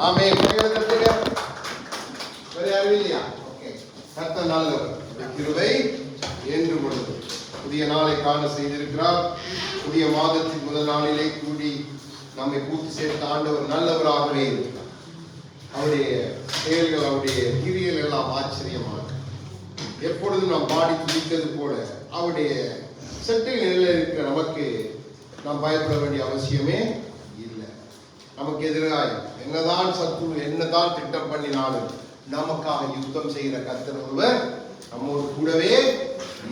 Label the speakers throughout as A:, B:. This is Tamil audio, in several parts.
A: ஆமென். வேற யாரும் இல்லையா? ஓகே. கர்த்தர் நல்லவர். கிருபை என்று பொழுது புதிய நாளை காண செய்திருக்கிறார். புதிய மாதத்தின் முதல் நாளிலே கூடி நம்மை கூட்டி சேர்த்த ஆண்டவர் நல்லவராகவே இருக்கிறார். அவருடைய செயல்கள், அவருடைய கிரியல் எல்லாம் ஆச்சரியமாக எப்பொழுதும் நாம் பாடி துதித்தது போல அவருடைய சட்டை நிலையில் இருக்கிற நமக்கு நாம் பயப்பட வேண்டிய அவசியமே இல்லை. நமக்கு எதிராக என்னதான் சத்துரு என்னதான் திட்டம் பண்ணினாலும் நமக்காக யுத்தம் செய்கிற கர்த்தர் ஒருவர் நம்மோடு கூடவே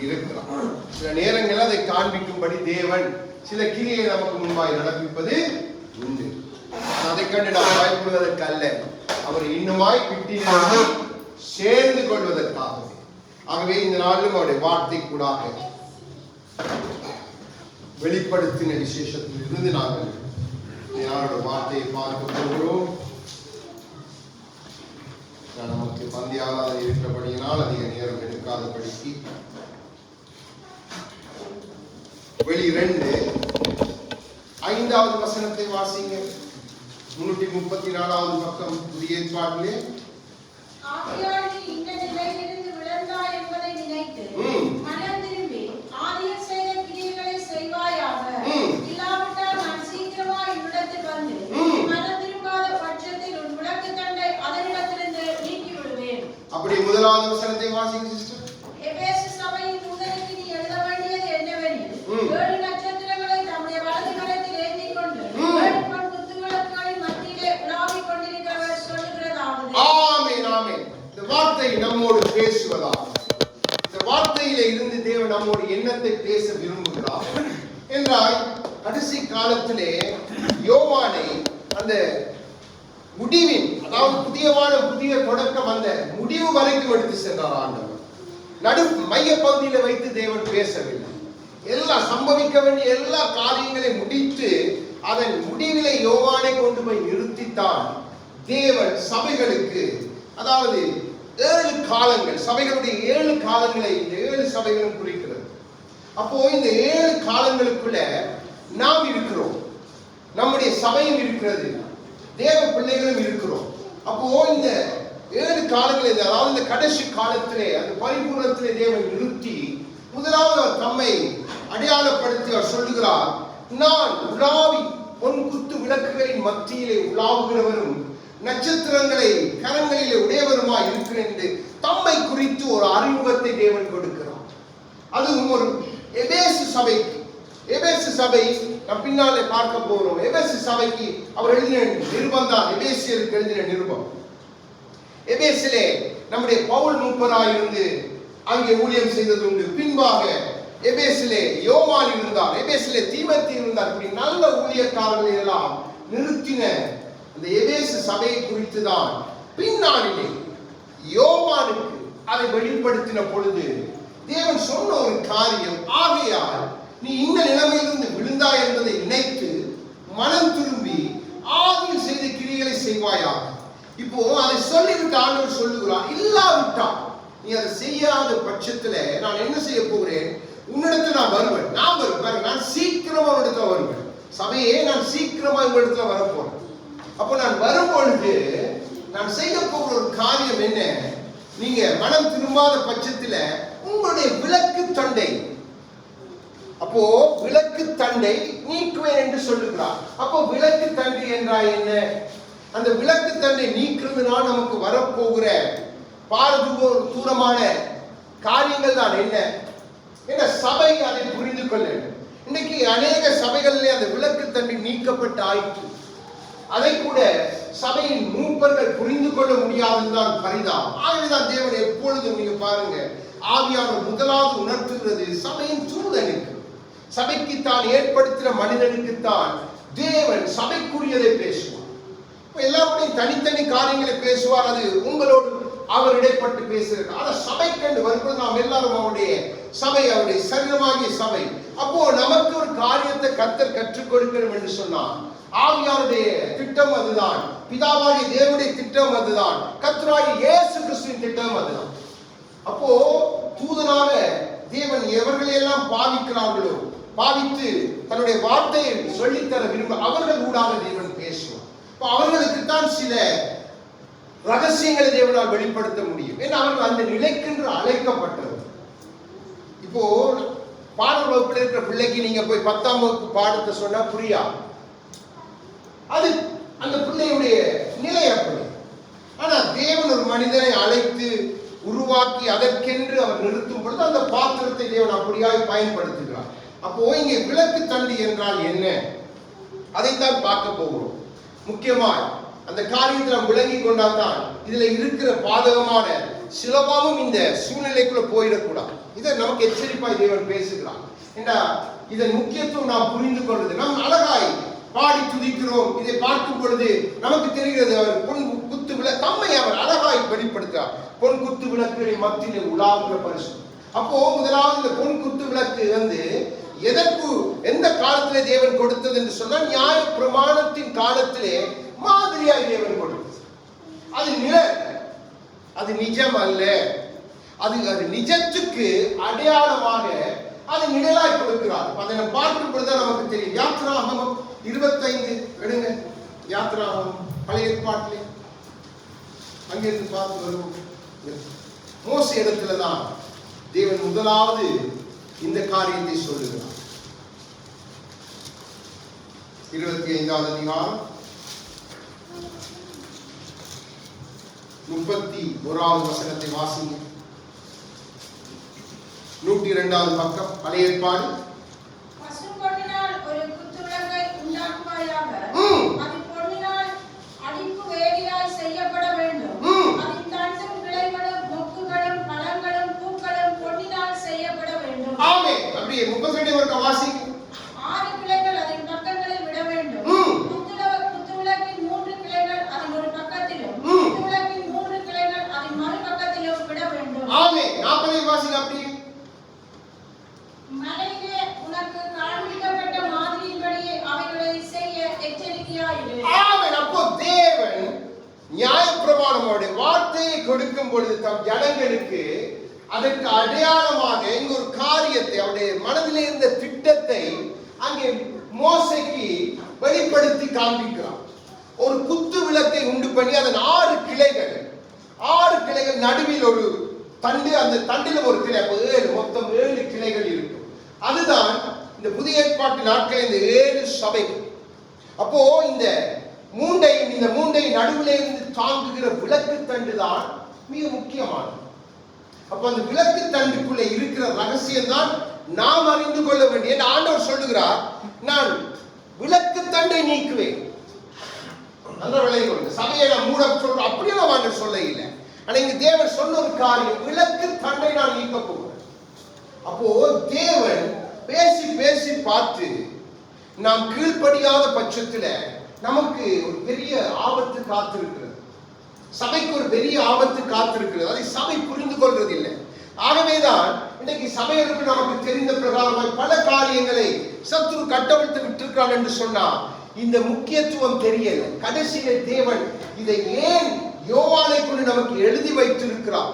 A: இருக்கிறார். சில நேரங்களில் அதை காண்பிக்கும்படி தேவன் சில கிரியை நமக்கு முன்பாய் நடப்பிப்பது உண்டு. அதை கண்டு நாம் பயப்படுவதற்கு அல்ல, அவர் இன்னுமாய் பிட்டிலிருந்து சேர்ந்து கொள்வதற்காகவே. ஆகவே இந்த நாளிலும் அவருடைய வார்த்தை கூடாக வெளிப்படுத்தின விசேஷத்தில் இருந்து நாங்கள் அவருடைய வார்த்தையை பார்க்க போகிறோம். நமக்கு பந்தியாளர் இருக்கிறபடியினால் அதிக நேரம் எடுக்காதபடிக்கு வெளி 2:5 வசனத்தை வாசிங்க. 334வது பக்கம் புதிய ஏற்பாட்டிலே. அப்படி முதலாவது வசனத்தை வாசிங்க சிஸ்டர்.
B: எபேசு சபையின் தூதனுக்கு நீ எழுத வேண்டியது என்னவெனில், 7 நட்சத்திரங்களை தம்முடைய வலது கரத்தில் ஏந்திக் கொண்டு 7 பொன் குத்துவிளக்குகளின் மத்தியிலே உலாவிக் கொண்டிருக்கிறவர் சொல்லுகிறதாவது.
A: ஆமென், ஆமென். இந்த வார்த்தை நம்மோடு பேசுவதாக. இந்த வார்த்தையிலே இருந்து தேவன் நம்மோடு எண்ணத்தை பேச விரும்புகிறார் என்றால், கடைசி காலத்திலே யோவானை அந்த முடிவின், அதாவது புதிய வானம் புதிய தொடக்கம் அந்த முடிவு வரைக்கும் எடுத்து சென்றார் ஆண்டவர். மைய பகுதியில வைத்து தேவன் பேசவில்லை. எல்லாம் சம்பவிக்க வேண்டிய எல்லா காரியங்களையும் முடித்து அதன் முடிவிலே யோவானை கொண்டு போய் நிறுத்தித்தான் தேவன் சபைகளுக்கு, அதாவது 7 காலங்கள், சபைகளுடைய 7 காலங்களை இந்த 7 சபைகளும் குறிக்கிறது. அப்போ இந்த 7 காலங்களுக்குள்ள நாம் இருக்கிறோம், நம்முடைய சபையும் இருக்கிறது, தேவ பிள்ளைகளும் இருக்கிறோம். அப்போ இந்த 7 காலங்களில், அதாவது இந்த கடைசி காலத்திலே அந்த பரிபூர்ணத்திலே தேவன் நிறுத்தி முதலாவது அவர் தம்மை அடையாளப்படுத்தி அவர் சொல்லுகிறார், நான் உலாவி பொன் குத்து விளக்குகளின் மத்தியிலே உலாவுகிறவரும் நட்சத்திரங்களை கரங்களிலே உடையவருமாய் இருக்கிறேன் என்று தம்மை குறித்து ஒரு அறிமுகத்தை தேவன் கொடுக்கிறார். அதுவும் ஒரு எபேசு சபைக்கு. எபேசு சபை நாம் பின்னாலே பார்க்க போகிறோம். எபேசு சபைக்கு அவர் எழுதின நிருபம் தான் எபேசியருக்கு எழுதின நிருபம். எபேசிலே நம்முடைய பவுல் மூப்பராயிருந்து அங்கே ஊழியம் செய்தது உண்டு. பின்பாக எபேசிலே யோவான் இருந்தார், எபேசிலே தீமோத்தேயு இருந்தார். இப்படி நல்ல ஊழியக்காரர்களை எல்லாம் நிறுத்தின அந்த எபேசு சபையை குறித்து தான் பின்னாளிலே யோவானுக்கு அதை வெளிப்படுத்தின பொழுது தேவன் சொன்ன ஒரு காரியம், ஆகையால் நீ இந்த நிலைமையிலிருந்து விழுந்தாய் என்பதை நினைத்து மனம் திரும்பி ஆதியில் செய்த கிரியைகளை செய்வாயாக. இப்போ அதை சொல்லிவிட்டு ஆண்டவர் சொல்லுகிறார், இல்லாவிட்டால் நீ அதை செய்யாத பட்சத்துல நான் என்ன செய்ய போகிறேன், உன்னிடத்துல நான் வருவேன். நான் வருவேன், நான் சீக்கிரமா உன்னிடத்துல வருவேன். சபையே, நான் சீக்கிரமா உங்களிடத்துல வரப்போறேன். அப்போ நான் வரும்பொழுது நான் செய்ய போகிற ஒரு காரியம் என்ன, நீங்க மனம் திரும்பாத பட்சத்துல உங்களுடைய விளக்கு தண்டை, அப்போ விளக்கு தண்டை நீக்குவேன் என்று சொல்லுகிறார். அப்போ விளக்கு தண்டை என்றால் என்ன? அந்த விளக்கு தண்டை நீக்கிறதுனால் நமக்கு வரப்போகிற தூரமான காரியங்கள் தான் என்ன? என்ன சபை அதை புரிந்து கொள்ள. இன்னைக்கு அநேக சபைகளிலே அந்த விளக்கு தண்டை நீக்கப்பட்டு ஆயிற்று. அதை கூட சபையின் மூப்பர்கள் புரிந்து கொள்ள முடியாததுதான் பரிதாபம். ஆகவேதான் தேவன் எப்பொழுதும் நீங்க பாருங்க, ஆவியானவர் முதலாவது உணர்த்துகிறது சபையின் தூதனுக்கு, சபைக்கு தான் ஏற்படுத்துகிற மனிதனுக்கு தான் தேவன் சபைக்குரியதை பேசுவார். எல்லாருடையும் தனித்தனி காரியங்களை பேசுவார். அது உங்களோடு அவர் இடைப்பட்டு பேசுகிறார். ஆனா சபை கண்டு வரும்போது நாம் எல்லாரும் அவருடைய சபை, அவருடைய சரீரமாகிய சபை. அப்போ நமக்கு ஒரு காரியத்தை கர்த்தர் கற்றுக் கொடுக்கணும் என்று சொன்னார். ஆவியாருடைய திட்டம் அதுதான், பிதாவாகிய தேவனுடைய திட்டம் அதுதான், கர்த்தராகிய இயேசு கிறிஸ்துவின் திட்டம் அதுதான். அப்போ தூதனாக தேவன் எவர்களையெல்லாம் பாவிக்கிறார்களோ, பாவித்து தன்னுடைய வார்த்தையை சொல்லித்தர விரும்ப அவர்கள் ஊடாக தேவன் பேசுவார். அவர்களுக்கு தான் சில ரகசியங்களை தேவனால் வெளிப்படுத்த முடியும். ஏன்னா அவர்கள் அந்த நிலைக்கென்று அழைக்கப்பட்டது. இப்போ பாடல் வகுப்பில் இருக்கிற பிள்ளைக்கு நீங்க போய் 10ஆம் வகுப்பு பாடத்தை சொன்னா புரியாது. அது அந்த பிள்ளையுடைய நிலை அப்படி. ஆனா தேவன் ஒரு மனிதனை அழைத்து உருவாக்கி அதற்கென்று அவர் நிறுத்தும் பொழுது அந்த பாத்திரத்தை தேவன் அப்படியாய் பயன்படுத்துகிறார். அப்போ இங்கே விளக்கு தண்டு என்றால் என்ன, அதைத்தான் பார்க்க போகிறோம். முக்கியமாய் அந்த காரியத்தை நாம் விளங்கி கொண்டால்தான் இதுல இருக்கிற பாதகமான சிலபாவும் இந்த சூழ்நிலைக்குள்ள போயிடக்கூடாது. இதை நமக்கு எச்சரிப்பாய் தேவன் பேசுகிறார். ஏன்னா இதன் முக்கியத்துவம் நாம் புரிந்து கொள்வது. நாம் அழகாய் பாடி துதிக்கிறோம். இதை பார்க்கும் பொழுது நமக்கு தெரிகிறது அவர் பொன் குத்து விளக்கு தம்மை அவர் அழகாய் வெளிப்படுத்துகிறார். பொன் குத்து விளக்குகளை மத்தியிலே உலாவுகிற பரிசு. அப்போ முதலாவது இந்த பொன் குத்து விளக்கு எதற்கு எந்த காலத்திலே தேவன் கொடுத்தது என்று சொன்னால் நியாய பிரமாணத்தின் காலத்திலே மாதிரியாய் தேவன் கொடுத்தது. அது நிழல், அது நிஜம் அல்ல. அது நிஜத்துக்கு அடையாளமாக அது நிழலாய் கொடுக்கிறார். அதை நம்ம பார்க்கும் பொழுது நமக்கு தெரியும். யாத்ராகமம் 25 எடுங்க. யாத்ராகமம் பழைய ஏற்பாட்டிலே அங்கிருந்து பார்த்து வருவோம். மோசே இடத்துலதான் தேவன் முதலாவது இந்த காரியத்தை சொல்லுகிறார். 25வது அதிகாரம் 31வது வசனத்தை வாசிங்க. 102வது பக்கம் பழைய ஏற்பாடு.
B: பசும்பொன்னினால் ஒரு குத்து விளக்கை உண்டாக்குவாயாக. அது பொன்னினால் அடிப்பு வேலியாய் செய்யப்பட வேண்டும். அதன் தண்டும் கிளைகளும் மொக்குகளும் பழங்களும் பூக்களும் பொன்னினால் செய்யப்பட வேண்டும்.
A: ஆமென். அப்படியே 32 வரைக்கும் வாசிங்க.
B: 6 கிளைகள் அதன் பக்கங்களில் விட வேண்டும். குத்து விளக்கின் 3 கிளைகள் அதன் ஒரு பக்கத்திலும், குத்து விளக்கின் 3 கிளைகள் அதன் மறுபக்கத்திலும் விட வேண்டும்.
A: ஆமென். 40 வாசிங்க. அப்படியே
B: மலையிலே உனக்கு காண்பிக்கப்பட்ட மாதிரியின்படியே அவைகளை செய்ய எச்சரிக்கையாயிரு.
A: ஆமென். அப்போ தேவன் நியாயப்பிரமாணமோட வார்த்தையை கொடுக்கும் பொழுது தம் ஜனங்களுக்கு அதற்கு அடையாளமாக இங்க ஒரு காரியத்தை அவருடைய மனதிலே இருந்த திட்டத்தை அங்கே மோசேக்கு வெளிப்படுத்தி காண்பிக்கிறார். ஒரு குத்து விளக்கை உண்டு பண்ணி அதன் 6 கிளைகள் நடுவில் ஒரு தண்டு, அந்த தண்டில் ஒரு கிளை, மொத்தம் 7 கிளைகள் இருக்கும். அதுதான் இந்த புதிய ஏற்பாட்டு நாட்களில் இந்த 7 சபைகள். அப்போ இந்த மூண்டை நடுவிலே இருந்து தாங்குகிற விளக்கு தண்டு தான் மிக முக்கியமானது. அப்ப அந்த விளக்கு தண்டுக்குள்ளே இருக்கிற ரகசியம் தான் நாம் அறிந்து கொள்ள வேண்டிய. ஆண்டவர் சொல்லுகிறார், நான் விளக்கு தண்டை நீக்குவேன். அந்த விளங்கி கொள்ளுங்க. சபையை நான் மூட சொல்றேன் அப்படியே ஆண்டவர் சொல்ல இல்லை. ஆனா இங்க தேவன் சொன்ன ஒரு காரியம், விளக்கு தண்டை நான் நீக்க போகிறேன். அப்போ தேவன் பேசி பேசி பார்த்து நாம் கீழ்ப்படியாத பட்சத்துல நமக்கு ஒரு பெரிய ஆபத்து காத்திருக்கிறது. சபைக்கு ஒரு பெரிய ஆபத்து காத்திருக்கிறது. அதை சபை புரிந்து கொள்றது இல்லை. ஆகவேதான் இன்னைக்கு சபைகளுக்கு நமக்கு தெரிந்த பிரகாரமாய் பல காரியங்களை சத்துரு கட்டவிழ்த்து விட்டிருக்கிறான் என்று சொன்னா இந்த முக்கியத்துவம் தெரியல. கடைசியில தேவன் இதை ஏன் யோவானை கொண்டு நமக்கு எழுதி வைத்திருக்கிறார்.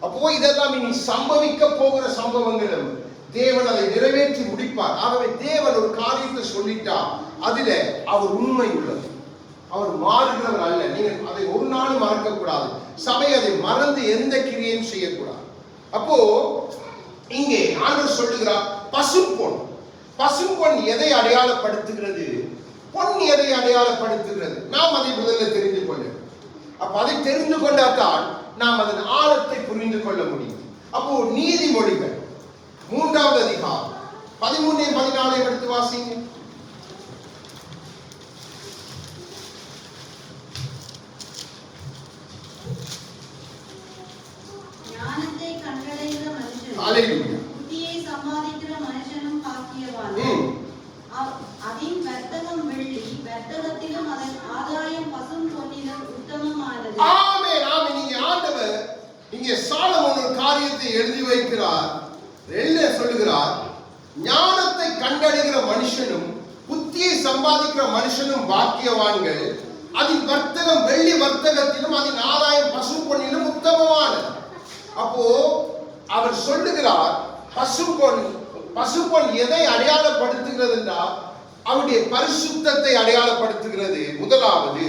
A: அப்போ இதெல்லாம் இனி சம்பவிக்க போகிற சம்பவங்களும் தேவன் அதை நிறைவேற்றி முடிப்பார். ஆகவே தேவன் ஒரு காரியத்தை சொல்லிட்டார், அதில அவர் உண்மை உள்ளது. அவர் மாறுகிறவர் அல்ல. நீங்கள் அதை ஒரு நாளும் மறக்க கூடாது. சபை அதை மறந்து எந்த கிரியையும் செய்யக்கூடாது. அப்போ இங்கே ஆண்டவர் சொல்லுகிறார், பசும்பொன் எதை அடையாளப்படுத்துகிறது, பொன் எதை அடையாளப்படுத்துகிறது, நாம் அதை முதல்ல தெரிந்து கொள்ள. அப்ப அதை தெரிந்து கொண்டால்தான் நாம் அதன் ஆழத்தை புரிந்து கொள்ள முடியும். அப்போ நீதிமொழிகள் 3வது அதிகாரம் 13 14 எடுத்து வாசிங்க.
B: ஞானத்தை கண்டடைகிற மனுஷன்,
A: ஹalleluya,
B: புத்தியை சம்பாதிக்கிற மனுஷனும் பாக்கியவான். அதின் வர்த்தகம் வெள்ளி, வர்த்தகத்திலும் அதன் ஆதாயம் பசும் பொன்னிலும் உத்தமமானது.
A: ஆமென், ஆமென். நீங்க ஆண்டவர் இங்கே சாலமோன் ஒரு காரியத்தை எழுதி வைக்கிறார். என்ன சொல்லுகிறார்? ஞானத்தை கண்டடைகிற மனுஷனும் புத்தியை சம்பாதிக்கிற மனுஷனும் பாக்கியவான்கள். அதன் வர்த்தகம் வெள்ளி, வர்த்தகத்திலும் அதன் ஆதாயம் பசும் பொன்னிலும் உத்தமமானது. அப்போ அவர் சொல்லுகிறார், பசும்பொன் எதை அடையாளப்படுத்துகிறது என்றால் அவருடைய பரிசுத்தத்தை அடையாளப்படுத்துகிறது முதலாவது.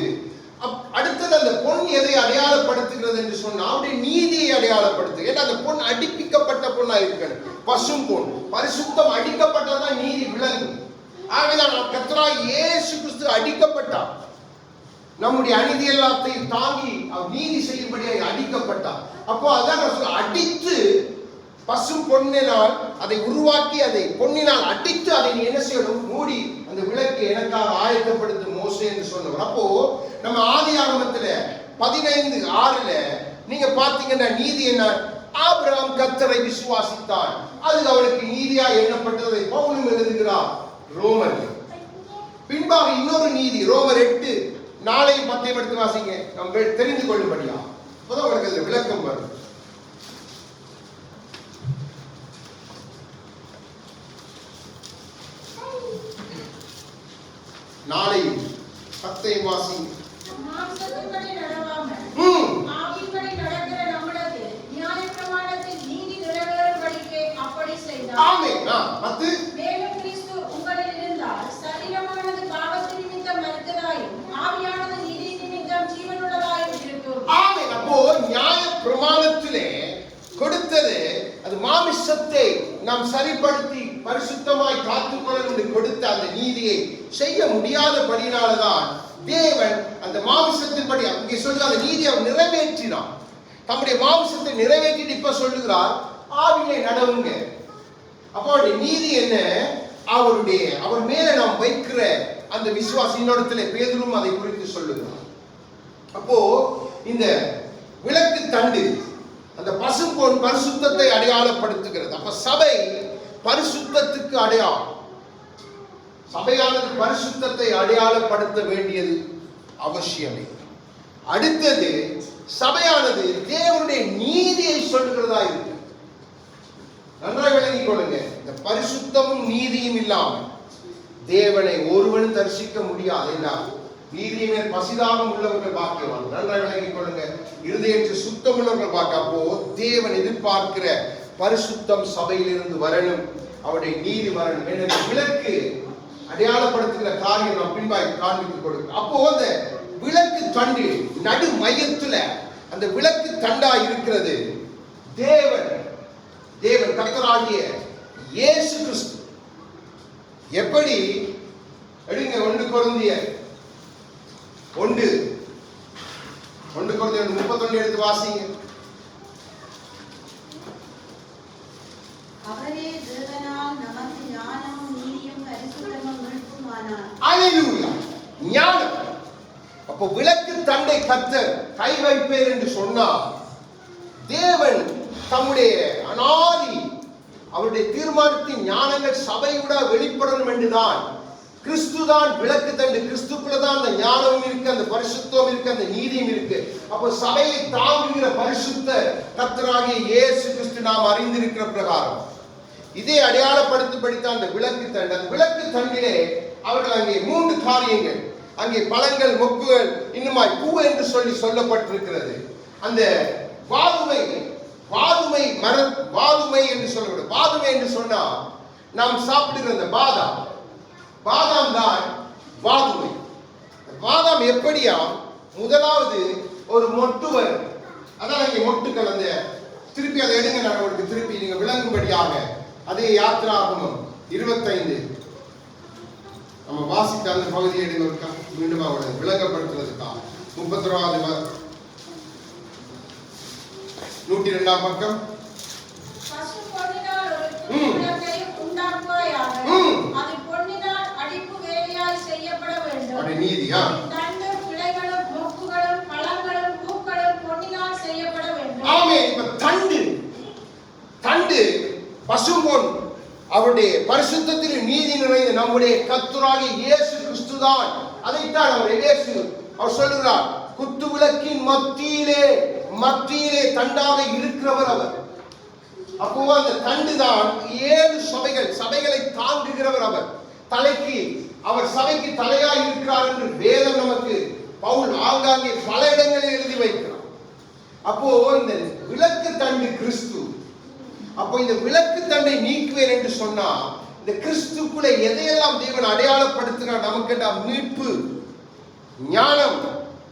A: அடுத்தது அந்த பொன் எதை அடையாளப்படுத்துகிறது என்று சொன்னா அவருடைய நீதியை அடையாளப்படுத்து. ஏன்னா அந்த பொன் அடிப்பிக்கப்பட்ட பொண்ணா இருக்கணும். பசும் பொன் பரிசுத்தம் அடிக்கப்பட்டதான் நீதி விளங்கும். ஆகவேதான் கர்த்தராகிய இயேசு கிறிஸ்து அடிக்கப்பட்டார். நம்முடைய அநீதி எல்லாத்தையும் தாங்கி அவர் நீதி செய்யும்படியாக அடிக்கப்பட்டார். அப்போ அதான் அடித்து பசும் பொன்னினால் அதை உருவாக்கி அதை பொன்னினால் அடித்து அதை நீ என்ன செய்யணும்? மூடி அந்த விளக்கு எனக்காக ஆயத்தப்படுத்தும் மோசே என்று சொன்னவர். அப்போ நம்ம ஆதியாகமத்துல 15:6 நீங்க பாத்தீங்கன்னா நீதி என்ன? ஆபிரகாம் கர்த்தரை விசுவாசித்தான், அது அவனுக்கு நீதியா எண்ணப்பட்டதை பவுலும் எழுதுகிறார் ரோமர். பின்பாக இன்னொரு நீதி ரோமர் 8:4 10 எடுத்து வாசிங்க, நம்ம தெரிந்து கொள்ளும்படியா. அப்பதான் உங்களுக்கு அதுல விளக்கம் வரும். நாளை 10 வாசிங்க.
B: மாம்சத்தின்படி நடவாமல் ஆவியின்படி நடக்கிற நம்மளுக்கு நியாயப்பிரமாணத்தின் நீதி நிறைவேறும்படிக்கு அப்படி செய்தார்.
A: ஆமென். மத்து
B: மேலும் கிறிஸ்து உங்களில் இருந்தால் சரீரமானது பாவத்தின் நிமித்தம் மரித்ததாயும் ஆவியானது நீதி நிமித்தம் ஜீவனுள்ளதாயும் இருக்கும்.
A: ஆமென். அப்போ நியாயப்பிரமாணத்திலே கொடுத்தது அது மாமிசத்தை நாம் சரிப்படுத்தி பரிசுத்தமாய் காத்துக்கொள்ள என்று கொடுத்த அந்த நீதியை செய்ய முடியாதபடியினால்தான் தேவன் அந்த மாமிசத்தின்படி அங்கே சொல்லுகிற அந்த நீதியை அவர் நிறைவேற்றினார். தம்முடைய மாமிசத்தை நிறைவேற்றிட்டு இப்ப சொல்லுகிறார் ஆவியிலே நடவுங்க. அப்போ அவருடைய நீதி என்ன? அவர் மேல நாம் வைக்கிற அந்த விசுவாசியினிடத்திலே பேதுரும் அதை குறித்து சொல்லுகிறார். அப்போ இந்த விளக்கு தண்டு அந்த பசும்பொன் பரிசுத்தத்தை அடையாளப்படுத்துகிறது. அப்ப சபை பரிசுத்தத்துக்கு அடையாளம். சபையானது பரிசுத்தத்தை அடையாளப்படுத்த வேண்டியது அவசியமே. அடுத்தது சபையானது தேவனுடைய நீதியை சொல்லுகிறதா இருக்கு. நன்றாக விளங்கிக் கொள்ளுங்க. இந்த பரிசுத்தமும் நீதியும் இல்லாமல் தேவனை ஒருவன் தரிசிக்க முடியாது. என்ன? நீதியின் மேல் பசிதாகம் உள்ளவர்கள் பாக்கியவான். நன்றாக விளங்கிக் கொள்ளுங்க. இருதயத்தில் சுத்தம் உள்ளவர்கள் பார்க்க. அப்போ தேவன் எதிர்பார்க்கிற பரிசுத்தம் சபையிலிருந்து வரணும், அவருடைய நீதி வரணும். என்ன விளக்கு அடையாளப்படுத்துகிற காரியம் நாம் பின்பாய் காண்பித்துக் கொடுக்கும். அப்போ அந்த விளக்கு தண்டு நடு மையத்துல அந்த விளக்கு தண்டா இருக்கிறது தேவன் கர்த்தராகிய இயேசு கிறிஸ்து. எப்படி எடுங்க 1 கொரிந்தியர் 31 எடுத்து வாசிங்க.
B: அவரே தேவனால் நமக்கு ஞானமும் நீதியும் பரிசுத்தமும் மீட்புமானார்.
A: அல்லேலூயா. ஞானம். அப்போ விளக்கு தண்டை கர்த்தர் கை வைப்பேர் என்று சொன்னார். தேவன் தம்முடைய அனாதி அவருடைய தீர்மானத்தின் ஞானங்கள் சபையோட வெளிப்படணும் என்றுதான் கிறிஸ்து தான் விளக்கு தண்டு. கிறிஸ்துக்குள்ளதான் அந்த ஞானமும் இருக்கு, அந்த பரிசுத்தம் இருக்கு, அந்த நீதியும் இருக்கு. அப்போ சபையை தாங்குகிற பரிசுத்த கர்த்தராகிய இயேசு கிறிஸ்து நாம் அறிந்திருக்கிற பிரகாரம் இதே அடையாளப்படுத்தப்படித்தான் அந்த விளக்கு தண்டு. அந்த விளக்கு தண்டிலே அவர்கள் அங்கே 3 காரியங்கள், அங்கே பழங்கள் மொக்குகள் இன்னுமாய் பூ என்று சொல்லப்பட்டிருக்கிறது. அந்த வாதுமை என்று சொல்லப்படும். வாதுமை என்று சொன்னா நாம் சாப்பிடுகிற அந்த பாதாம் தான் வாதுமை. பாதாம் எப்படியா? முதலாவது ஒரு மொட்டு வரும். அதான் இங்கே மொட்டுக்கள். அந்த திருப்பி அதை எடுங்க, நான் உங்களுக்கு திருப்பி நீங்க விளங்கும்படியாக அதே யாத்திராகமம் 25 நம்ம வாசித்த அந்த பகுதியை எடுங்க மீண்டும் அவரை விளங்கப்படுத்துறதுக்காக. 31வது 102ஆம் பக்கம். நீதியா? தண்டு பசும்பொன் அவருடைய பரிசுத்தத்தில் நீதி நிறைந்த நம்முடைய கர்த்தராகிய இயேசு கிறிஸ்து தான். அதைத்தான் அவர் சொல்லுகிறார், குத்து விளக்கின் மத்தியிலே தண்டாக இருக்கிறவர் அவர். அப்போ அந்த தண்டு தான் 7 சபைகளை தாங்குகிறவர் அவர். தலைக்கு அவர் சபைக்கு தலையாய் இருக்கிறார் என்று வேதம் நமக்கு பவுல் ஆங்காங்கே பல இடங்களில் எழுதி வைக்கிறார். அப்போ இந்த விளக்கு தண்டு கிறிஸ்து. அப்போ இந்த விளக்கு தண்டை நீக்குவேன் என்று சொன்னா இந்த கிறிஸ்துக்குள்ளே எதையெல்லாம் தேவன் அடையாளப்படுத்தினார் நமக்கு மீட்பு, ஞானம்,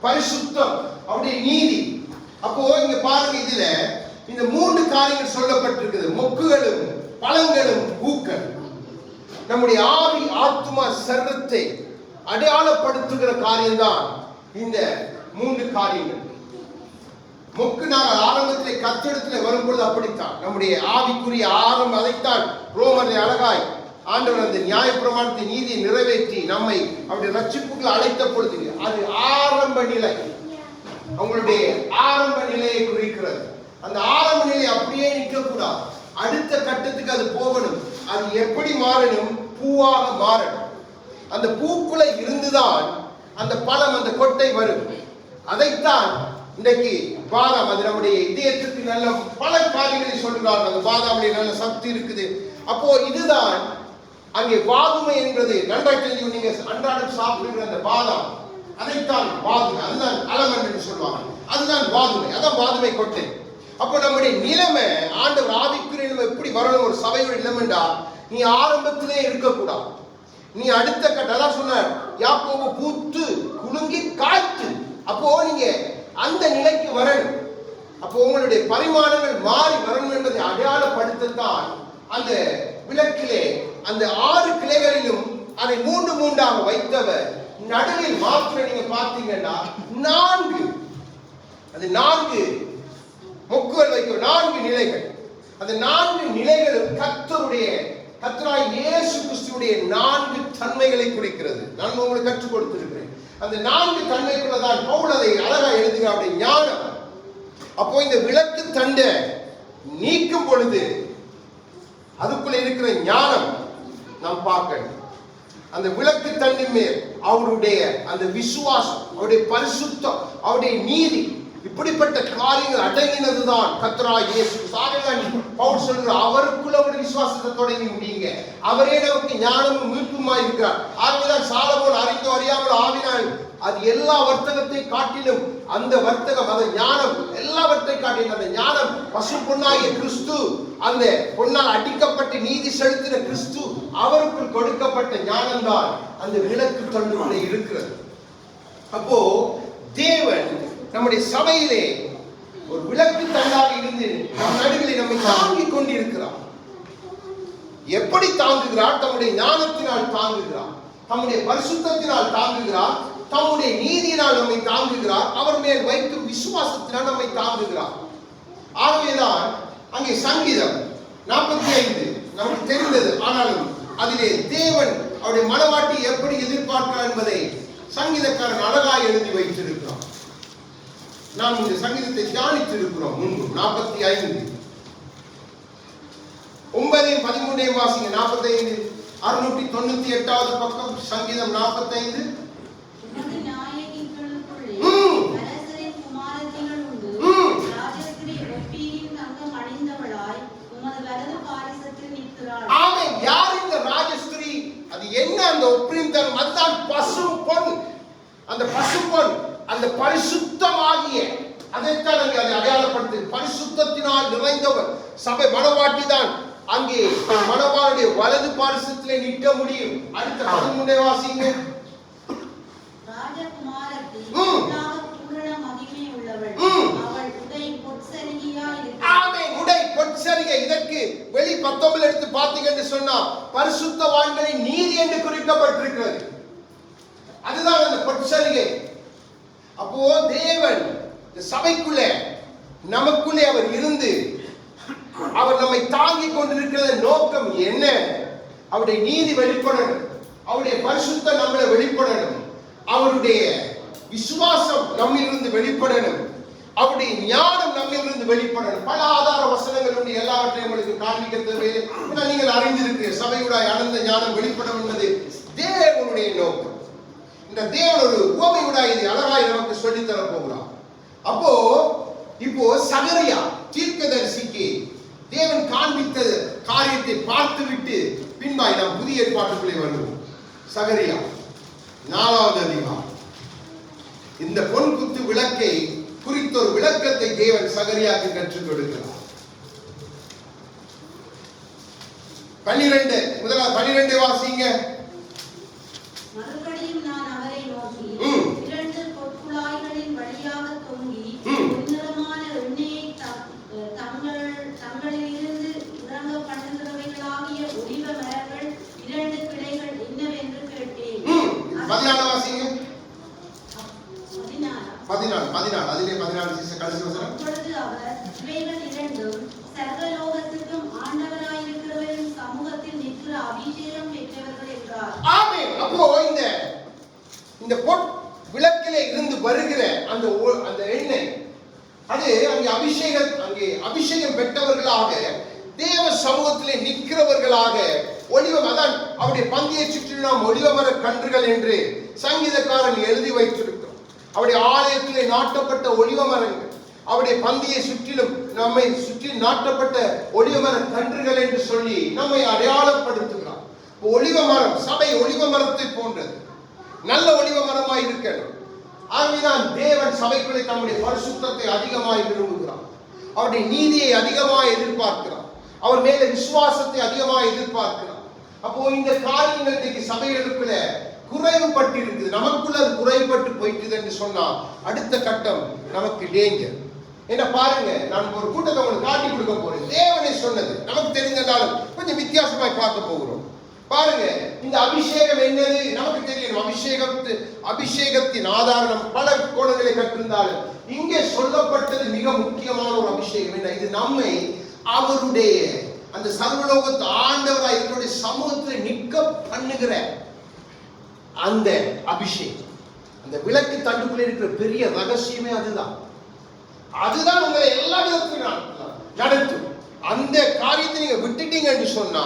A: பரிசுத்தம், அவருடைய நீதி. அப்போ இங்க பாருங்க, இதுல இந்த 3 காரியங்கள் சொல்லப்பட்டிருக்குது. மொக்குகளும் பழங்களும் பூக்கள். நம்முடைய ஆவி, ஆத்மா, சரீரத்தை அடையாளப்படுத்துகிற காரியம்தான் இந்த 3 காரியங்கள். மொக்கு நாங்கள் ஆரம்பத்திலே கத்தெடுத்துல வரும்பொழுது அப்படித்தான். நம்முடைய ஆவிக்குரிய ஆரம்பம் அதைத்தான் ரோமரை அழகாய் ஆண்டவர் அந்த நியாயப்பிரமாணத்தை நீதியை நிறைவேற்றி நம்மை அவருடைய ரட்சிப்புக்குள் அழைத்த பொழுது அது ஆரம்ப நிலை, அவங்களுடைய ஆரம்ப நிலையை குறிக்கிறது. அந்த ஆரம்ப நிலை அப்படியே நிற்கக்கூடாது, அடுத்த கட்டத்துக்கு அது போகணும். அது எப்படி மாறணும்? பூவாக மாறணும். அந்த பூக்குள்ள இருந்துதான் அந்த பழம், அந்த கொட்டை வரும். அதைத்தான் இன்றைக்கு பாதாம், அது நம்முடைய இதயத்துக்கு நல்ல பல காரியங்களை சொல்கிறார்கள். அந்த பாதாமுடைய நல்ல சக்தி இருக்குது. அப்போ இதுதான் அங்கே வாதுமை என்பது நன்றாக தெரிஞ்சு, நீங்க அன்றாடம் சாப்பிடுகிற அந்த பாதாம், அதைத்தான் வாதுமை, அதுதான் அலமன் என்று சொல்லுவாங்க. அதுதான் வாதுமை, அதான் வாதுமை கொட்டை. அப்போ நம்முடைய நிலைமை, ஆண்டவர் ஆவிக்குரிய நிலைமை எப்படி வரணும்? ஒரு சபையுடைய நிலைமைண்டா, நீ ஆரம்பத்திலே இருக்கக்கூடாது, நீ அடுத்த கட்ட, அதான் சொன்னார் யாக்கோபு, பூத்து குலுங்கி காய்த்து. அப்போ நீங்க அந்த நிலைக்கு வரணும். அப்போ உங்களுடைய பரிமாணங்கள் மாறி வரணும் என்பதை அடையாளப்படுத்தத்தான் அந்த விளக்கிலே அந்த 6 கிளைகளிலும் அதை 3 3ஆக வைத்தவர். நடுவில் மாத்திரம் நீங்க பார்த்தீங்கன்னா 4 மொக்குகள் வைக்க 4 நிலைகள். அந்த 4 நிலைகளும் கர்த்தராய் இயேசு கிறிஸ்துவுடைய 4 தன்மைகளை குறிக்கிறது. நான் உங்களுக்கு கற்றுக் கொடுத்திருக்கிறேன். அந்த 4 தன்மைக்குள்ளதான் பவுல் அதை அழகா எழுதுகிறாருடைய ஞானம். அப்போ இந்த விளக்கு தண்டை நீக்கும் பொழுது அதுக்குள்ள இருக்கிற ஞானம் நாம் பார்க்கணும். அந்த விளக்கு தண்டின் மேல் அவருடைய அந்த விசுவாசம், அவருடைய பரிசுத்தம், அவருடைய நீதி, இப்படிப்பட்ட காரியங்கள் அடங்கினதுதான் கர்த்தராகிய இயேசு. பவுல் சொல்கிறார், அவருக்குள்ள ஒரு விசுவாசத்தை தொடங்கி முடியுங்க. அவரே நமக்கு ஞானமும் மீட்புமாய் இருக்கிறார். ஆகவேதான் சாலமோன் அறிந்தோ அறியாமல் ஆவினால் அது எல்லா வர்த்தகத்தை காட்டிலும் அந்த வர்த்தகம், அந்த ஞானம் எல்லாவற்றை காட்டிலும் அந்த ஞானம் பசு பொன்னாகிய கிறிஸ்து, அந்த பொன்னால் அடிக்கப்பட்டு நீதி செலுத்தின கிறிஸ்து, அவருக்குள் கொடுக்கப்பட்ட ஞானம் தான் அந்த விளக்கு தண்டுக்குள்ள இருக்கிறது. அப்போ தேவன் நம்முடைய சபையிலே ஒரு விளக்கு தண்டாக இருந்து நம் நடுவிலே நம்மை தாங்கிக் கொண்டிருக்கிறார். எப்படி தாங்குகிறார்? தம்முடைய ஞானத்தினால் தாங்குகிறார், தம்முடைய பரிசுத்தத்தினால் தாங்குகிறார், தம்முடைய நீதியினால் நம்மை தாங்குகிறார், அவர் மேல் வைக்கும் விசுவாசத்தினால் நம்மை தாங்குகிறார். ஆகவேதான் அங்கே சங்கீதம் 45 நமக்கு தெரிந்தது. ஆனாலும் அதிலே தேவன் அவருடைய மனவாட்டி எப்படி எதிர்பார்க்கிறார் என்பதை சங்கீதக்காரன் அழகாய் எழுதி வைத்திருக்கிறார். நாம் இந்த சங்கீதத்தை தியானித்திருக்கிறோம் முன்பு. 45 9 13 வாசிங்க. 45 698வது பக்கம் சங்கீதம் 45. ஆமென். யார் இந்த ராஜஸ்திரீ? அது என்ன? அந்த ஒப்ரீம் தரம், அதுதான் பசு பொன். அந்த பசு பொன், அந்த பரிசுத்தமாகிய, அதைத்தான் அங்கே அதை அடையாளப்படுத்து. பரிசுத்தத்தினால் நிறைந்தவர் சபை மணவாட்டி தான். அங்கே மணவாளுடைய வலது பாரிசத்திலே நிற்க முடியும். அடுத்த 13 வாசிங்க.
B: ராஜகுமாரத்தி பூரண மகிமை உள்ளவள், அவள் உடை பொற்சரிகையாய் இருக்கிறது.
A: ஆமென். உடை பொற்சரிகை. இதற்கு வெளி 19 எடுத்து பார்த்தீங்கன்னு சொன்னா பரிசுத்தவான்களின் நீதி என்று குறிக்கப்பட்டிருக்கிறது. அதுதான் அந்த பொற்சரிகை. அப்போ தேவன் இந்த சபைக்குள்ளே நமக்குள்ளே அவர் இருந்து அவர் நம்மை தாங்கிக் கொண்டிருக்கிற நோக்கம் என்ன? அவருடைய நீதி வெளிப்படணும், அவருடைய பரிசுத்தம் நம்மளை வெளிப்படணும், அவருடைய விசுவாசம் நம்மிலிருந்து வெளிப்படணும், அவருடைய ஞானம் நம்மிலிருந்து வெளிப்படணும். பல ஆதார வசனங்கள் உண்டு, எல்லாவற்றையும் உங்களுக்கு காண்பிக்க தேவையில்லை. நீங்கள் அறிந்திருக்கிறீர்கள், சபையுடைய அனந்த ஞானம் வெளிப்படும் என்பது தேவனுடைய நோக்கம். இந்த தேவன் ஒரு உவமையுடைய இதை அழகாய் நமக்கு சொல்லித் தர போகிறார். அப்போ இப்போ சகரியா தீர்க்கதரிசிக்கு தேவன் காண்பித்த காரியத்தை பார்த்துவிட்டு பின்பாய் நாம் புதிய ஏற்பாட்டுக்குள்ளே வருவோம். சகரியா 4வது அதிகாரம். இந்த பொன் குத்து விளக்கை குறித்த ஒரு விளக்கத்தை தேவன் சகரியாவுக்கு கற்றுக் கொடுக்கிறார். 12 வாசிங்க.
B: மறுபடியும் நான் அவரை நோக்கி, 2 பொற்குழாய்களை
A: 14 அதிலே 14 கடைசி வசனம்.
C: அப்பொழுது அவர் இவைகள் இரண்டும் சர்வலோகத்துக்கும் ஆண்டவராயிருக்கிறவரின் சமூகத்தில் நிற்கிற அபிஷேகம் பெற்றவர்கள் என்றார்.
A: ஆமென். அப்போ இந்த பொட் விளக்கிலே இருந்து வருகிற அந்த எண்ணெய் அது அங்கே அபிஷேகம் பெற்றவர்களாக தேவ சமூகத்திலே நிற்கிறவர்களாக அதான் அவருடைய பந்தியை சுற்றிலும் நாம் ஒலிவமர கன்றுகள் என்று சங்கீதக்காரன் எழுதி வைத்திருக்கிறோம். அவருடைய ஆலயத்திலே நாட்டப்பட்ட ஒலிவமரங்கள், அவருடைய பந்தியை சுற்றிலும் நம்மை சுற்றி நாட்டப்பட்ட ஒலிவமர கன்றுகள் என்று சொல்லி நம்மை அடையாளப்படுத்துகிறார். ஒலிவமரம், சபை ஒலிவமரத்தை போன்றது, நல்ல ஒலிவமரமாய் இருக்கணும். ஆகவேதான் தேவன் சபைக்குள்ளே தம்முடைய பரிசுத்தத்தை அதிகமாய் விரும்புகிறார், அவருடைய நீதியை அதிகமாய் எதிர்பார்க்கிறார், அவர் மேல விசுவாசத்தை அதிகமாய் எதிர்பார்க்கிறார். அப்போ இந்த காரியங்கள் இன்னைக்கு சபைகளுக்குள்ள குறைவுபட்டு இருக்குது, நமக்குள்ள அது குறைபட்டு போயிட்டு என்று சொன்னா அடுத்த கட்டம் நமக்கு டேஞ்சர். என்ன பாருங்க, நான் ஒரு கூட்டத்தை உங்களுக்கு காட்டி கொடுக்க போறேன். தேவனை சொன்னது நமக்கு தெரிந்தாலும் கொஞ்சம் வித்தியாசமாய் பார்க்க போகிறோம். பாருங்க, இந்த அபிஷேகம் என்னது நமக்கு தெரியணும். அபிஷேகத்தின் ஆதாரம் பல கோணங்களை கற்றிருந்தாலும் இங்கே சொல்லப்பட்டது மிக முக்கியமான ஒரு அபிஷேகம். என்ன? இது நம்மை அவருடைய அந்த சர்வலோகத்து ஆண்டவராய் இருக்கிற சமூகத்தில் நிற்க பண்ணுகிற அந்த அபிஷேகம். அந்த விளக்கு தண்டுக்குள்ள இருக்கிற பெரிய ரகசியமே அதுதான். அதுதான் உங்களை எல்லா விதத்திலும் நடத்தும். அந்த காரியத்தை நீங்க விட்டுட்டீங்க என்று சொன்னா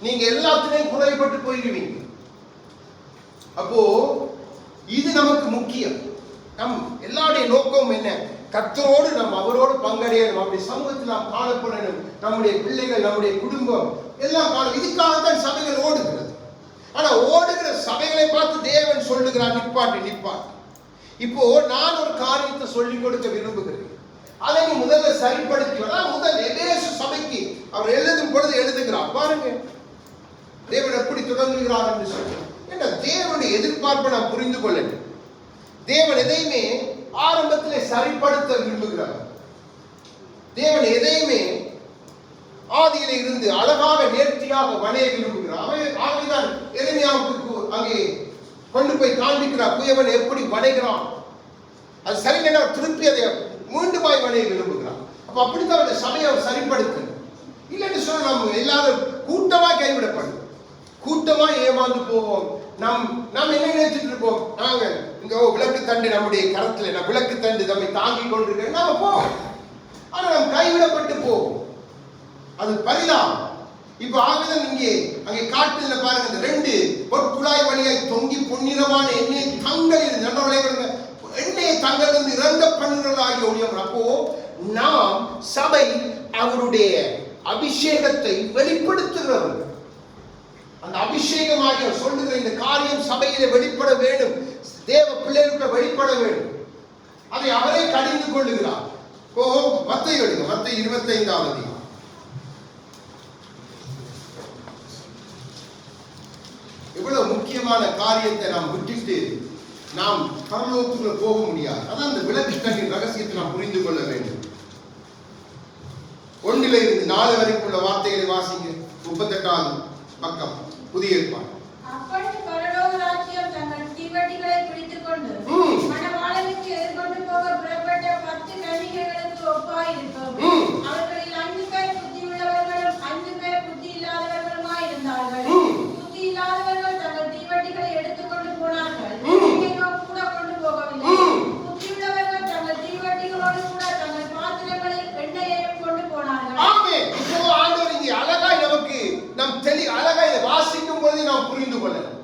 A: நீங்க எல்லாத்திலையும் குறைபட்டு போயிடுவீங்க. அப்போ இது நமக்கு முக்கியம். நம் எல்லாருடைய நோக்கம் என்ன? கர்த்தரோடு நாம் அவரோடு பங்கடையணும், நம்முடைய சமூகத்தில் நாம் காணப்படணும், நம்முடைய பிள்ளைகள், நம்முடைய குடும்பம் எல்லாம் காணும். இதுக்காகத்தான் சபைகள் ஓடுகிறது. ஆனா ஓடுகிற சபைகளை பார்த்து தேவன் சொல்லுகிறார், நிப்பாட்டு. இப்போ நான் ஒரு காரியத்தை சொல்லிக் கொடுக்க விரும்புகிறேன். அதை நீ முதல்ல சரிப்படுத்தி முதல் எபேசு சபைக்கு அவர் எழுதும் பொழுது எழுதுகிறார். பாருங்க தேவன் எப்படி தொடங்குகிறார் என்று சொல்லி. என்ன தேவனுடைய எதிர்பார்ப்பை நாம் புரிந்து கொள்ளணும். தேவன் எதையுமே ஆரம்பத்திலே சரிப்படுத்த விரும்புகிறார். தேவன் எதையுமே ஆதியிலே இருந்து அழகாக நேர்த்தியாக வளைய விரும்புகிறார். ஆகவேதான் எரேமியாவுக்கு அங்கே கொண்டு போய் காண்பிக்கிறார் குயவன் எப்படி வளைகிறான். அது சரியான திருப்பி அதை மீண்டுமாய் வளைய விரும்புகிறார். அப்ப அப்படித்தான் அந்த சபையை அவர் சரிப்படுத்தணும். இல்லைன்னு சொல்ல நம்ம எல்லாரும் கூட்டமாய் கைவிடப்படும், கூட்டமாய் ஏமாந்து போவோம். நாம் என்ன நினைச்சிட்டு இருப்போம்? நாங்க இங்க விளக்கு தண்டு நம்முடைய கரத்துல விளக்கு தண்டு நம்மை தாங்கி கொண்டிருக்க நாம போவோம். ஆனா நாம் கைவிடப்பட்டு போவோம். அது பரிதாபம். இப்ப ஆகதான் இங்கே அங்கே காட்டுல பாருங்க, இந்த 2 பொற்குழாய் வழியாய் தொங்கி பொன்னிறமான எண்ணெய் தங்களில் எண்ணெயை தங்களிலிருந்து இறங்க பண்ணுகிறதாகிய ஒளியம். அப்போ நாம் சபை அவருடைய அபிஷேகத்தை வெளிப்படுத்துகிறவர்கள். அந்த அபிஷேகமாக சொல்லுகிற இந்த காரியம் சபையிலே வெளிப்பட வேண்டும், தேவ பிள்ளைகளுக்கு வெளிப்பட வேண்டும். அதை அவரே கடிந்து கொள்ளுகிறார். மத்தேயு எடுங்க, மத்தேயு 25ஆம் அதிகாரம். இவ்வளவு முக்கியமான காரியத்தை நாம் விட்டுட்டு நாம் பரலோகத்துக்குள்ள போக முடியாது. அதான் அந்த விளக்கு தண்டின் ரகசியத்தை நாம் புரிந்து கொள்ள வேண்டும். 1 - 4 வரைக்கும் உள்ள வார்த்தைகளை வாசிங்க. 38ஆம் பக்கம் புதிய ஏற்பாடு.
B: அப்பொழுது பரலோக ராஜ்யம் தங்கள் தீவட்டிகளை பிடித்துக் கொண்டு மணவாளனுக்கு எதிர்கொண்டு போக புறப்பட்ட 10 கன்னிகைகளுக்கு ஒப்பாயிருக்கும். அவர்களில் 5 பேர் புத்தியுள்ளவர்களும் 5 பேர் புத்தி இல்லாதவர்களுமாய் இருந்தார்கள். புத்தி இல்லாதவர்கள் தங்கள் தீவட்டிகளை எடுத்துக்கொண்டு போனார்கள், கூட கொண்டு போகவில்லை. புத்தியுள்ளவர்கள் தங்கள் தீவட்டிகளோடு கூட தங்கள் பாத்திரங்களில் எண்ணெயையும் கொண்டு போனார்கள்.
A: ஆண்டவர் இங்கே அழகாய் நமக்கு அழகாய் வாசிக்கும் பொழுது நாம் புரிந்து கொள்ளலாம்.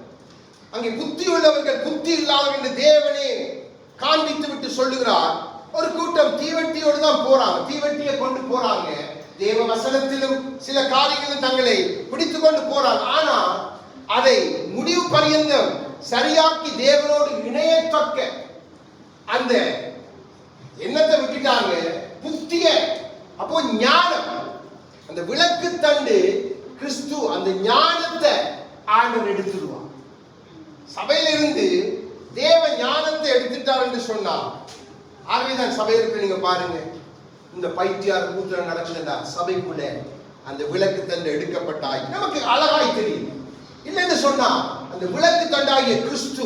A: அங்கே புத்தி உள்ளவர்கள் புத்தி இல்லாதவர்கள் என்று தேவனே காண்பித்து விட்டு சொல்லுகிறார். ஒரு கூட்டம் தீவட்டியோடு தான் போறாங்க, தீவட்டியை கொண்டு போறாங்க. தேவ வசனத்திலும் சில காரியங்களும் தங்களை பிடித்துக் கொண்டு போறாங்க. ஆனா அதை முடிவு பரியந்தம் சரியாக்கி தேவனோடு இணையத்தக்க அந்த எண்ணத்தை விட்டுட்டாங்க, புத்திய. அப்போ ஞானம், அந்த விளக்கு தண்டு கிறிஸ்து, அந்த ஞானத்தை ஆண்டவர் எடுத்துடுவார். சபையிலிருந்து தேவ ஞானத்தை எடுத்துட்டார் என்று சொன்னார். ஆகவேதான் சபையிற்கு நீங்க பாருங்க, இந்த பைத்தியார் கூத்திரம் நடக்குதுண்டா சபைக்குள்ள அந்த விளக்கு தண்டு எடுக்கப்பட்டாய் நமக்கு அழகாய் தெரியும். இல்லைன்னு சொன்னா அந்த விளக்கு தண்டாகிய கிறிஸ்து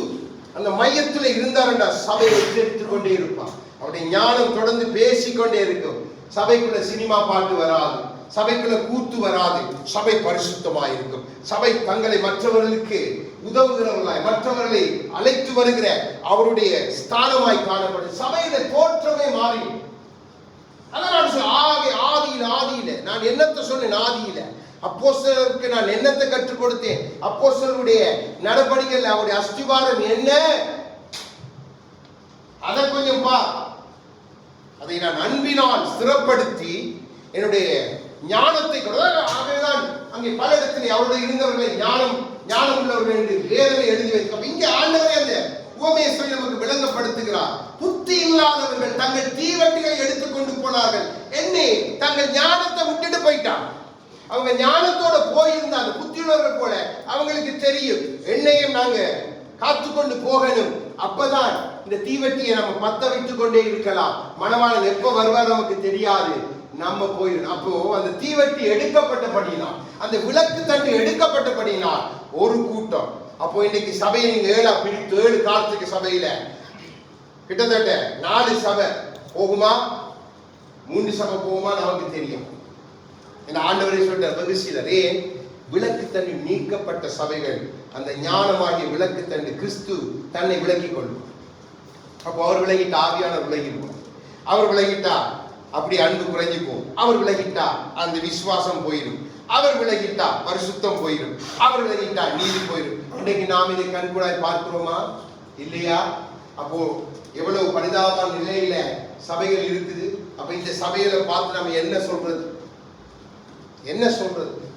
A: அந்த மையத்துல இருந்தாருன்னா சபையை எச்சரித்துக் கொண்டே இருப்பான். அவருடைய ஞானம் தொடர்ந்து பேசிக்கொண்டே இருக்கும். சபைக்குள்ள சினிமா பாட்டு வராது, சபைக்குள்ள கூத்து வராது. சபை பரிசுத்தமாய் இருக்கும். சபை தங்களை மற்றவர்களுக்கு உதவுகிறவர்களாய், மற்றவர்களை அழைத்து வருகிற அவருடைய ஸ்தானமாய் காணப்படும். சபையில தோற்றமே மாறி. அதான் ஆதியில நான் என்னத்தை சொன்னேன்? ஆதியில அப்போஸ்தலருக்கு நான் என்னத்தை கற்றுக் கொடுத்தேன்? அப்போஸ்தலருடைய நடபடிகள், அவருடைய அஸ்திவாரம் என்ன, அதை கொஞ்சம் பார். அதை நான் அன்பினால் ஸ்திரப்படுத்தி என்னுடைய ஞானத்தை ஆகவேதான் அங்கே பல இடத்தில் அவருடைய இருந்தவர்களை ஞானம் உள்ளவர்கள் என்று வேதனை எழுதி வைக்க. இங்கே ஆண்டவரே அந்த உவமையை சொல்லி நமக்கு விளங்கப்படுத்துகிறார். புத்தி இல்லாதவர்கள் தங்கள் தீவட்டிகளை எடுத்துக்கொண்டு போனார்கள். என்னை தங்கள் ஞானத்தை விட்டுட்டு போயிட்டான். அவங்க ஞானத்தோட போயிருந்தாங்க. புத்தியுள்ளவர்கள் போல அவங்களுக்கு தெரியும், எண்ணெயும் நாங்க காத்துக்கொண்டு போகணும். அப்பதான் இந்த தீவட்டியை நம்ம பத்த வைத்துக் கொண்டே இருக்கலாம். மணவாளன் எப்ப வருவார் நமக்கு தெரியாது, நம்ம போயிடும். அப்போ அந்த தீவட்டி எடுக்கப்பட்டபடினால், அந்த விளக்கு தண்டு எடுக்கப்பட்டபடினால் ஒரு கூட்டம். அப்போ இன்னைக்கு சபையை நீங்க 7 காலத்துக்கு சபையில கிட்டத்தட்ட 4 சபை போகுமா, 3 சபை போகுமா நமக்கு தெரியும். இந்த ஆண்டவரை சொல்ற வெகு சிலரே விளக்கு தண்டு நீக்கப்பட்ட சபைகள். அந்த ஞானமாகிய விளக்கு தண்டு கிறிஸ்து தன்னை விளக்கிக் கொள்ளும். அப்போ அவர் விலகிட்டா ஆவியானவர் விலகிடுவோம். அவர் விலகிட்டா அப்படி அன்பு குறைஞ்சு போகும். அவர் விலகிட்டா அந்த விசுவாசம் போயிடும். அவர் விலகிட்டா பரிசுத்தம் போயிடும். அவர் விலகிட்டா நீதி போயிடும். இன்னைக்கு நாம் இதை கண்கூடாய் பார்க்கிறோமா இல்லையா? அப்போ எவ்வளவு பரிதாபமான நிலையில சபைகள் இருக்குது. அப்ப இந்த சபையில பார்த்து நம்ம என்ன சொல்றது?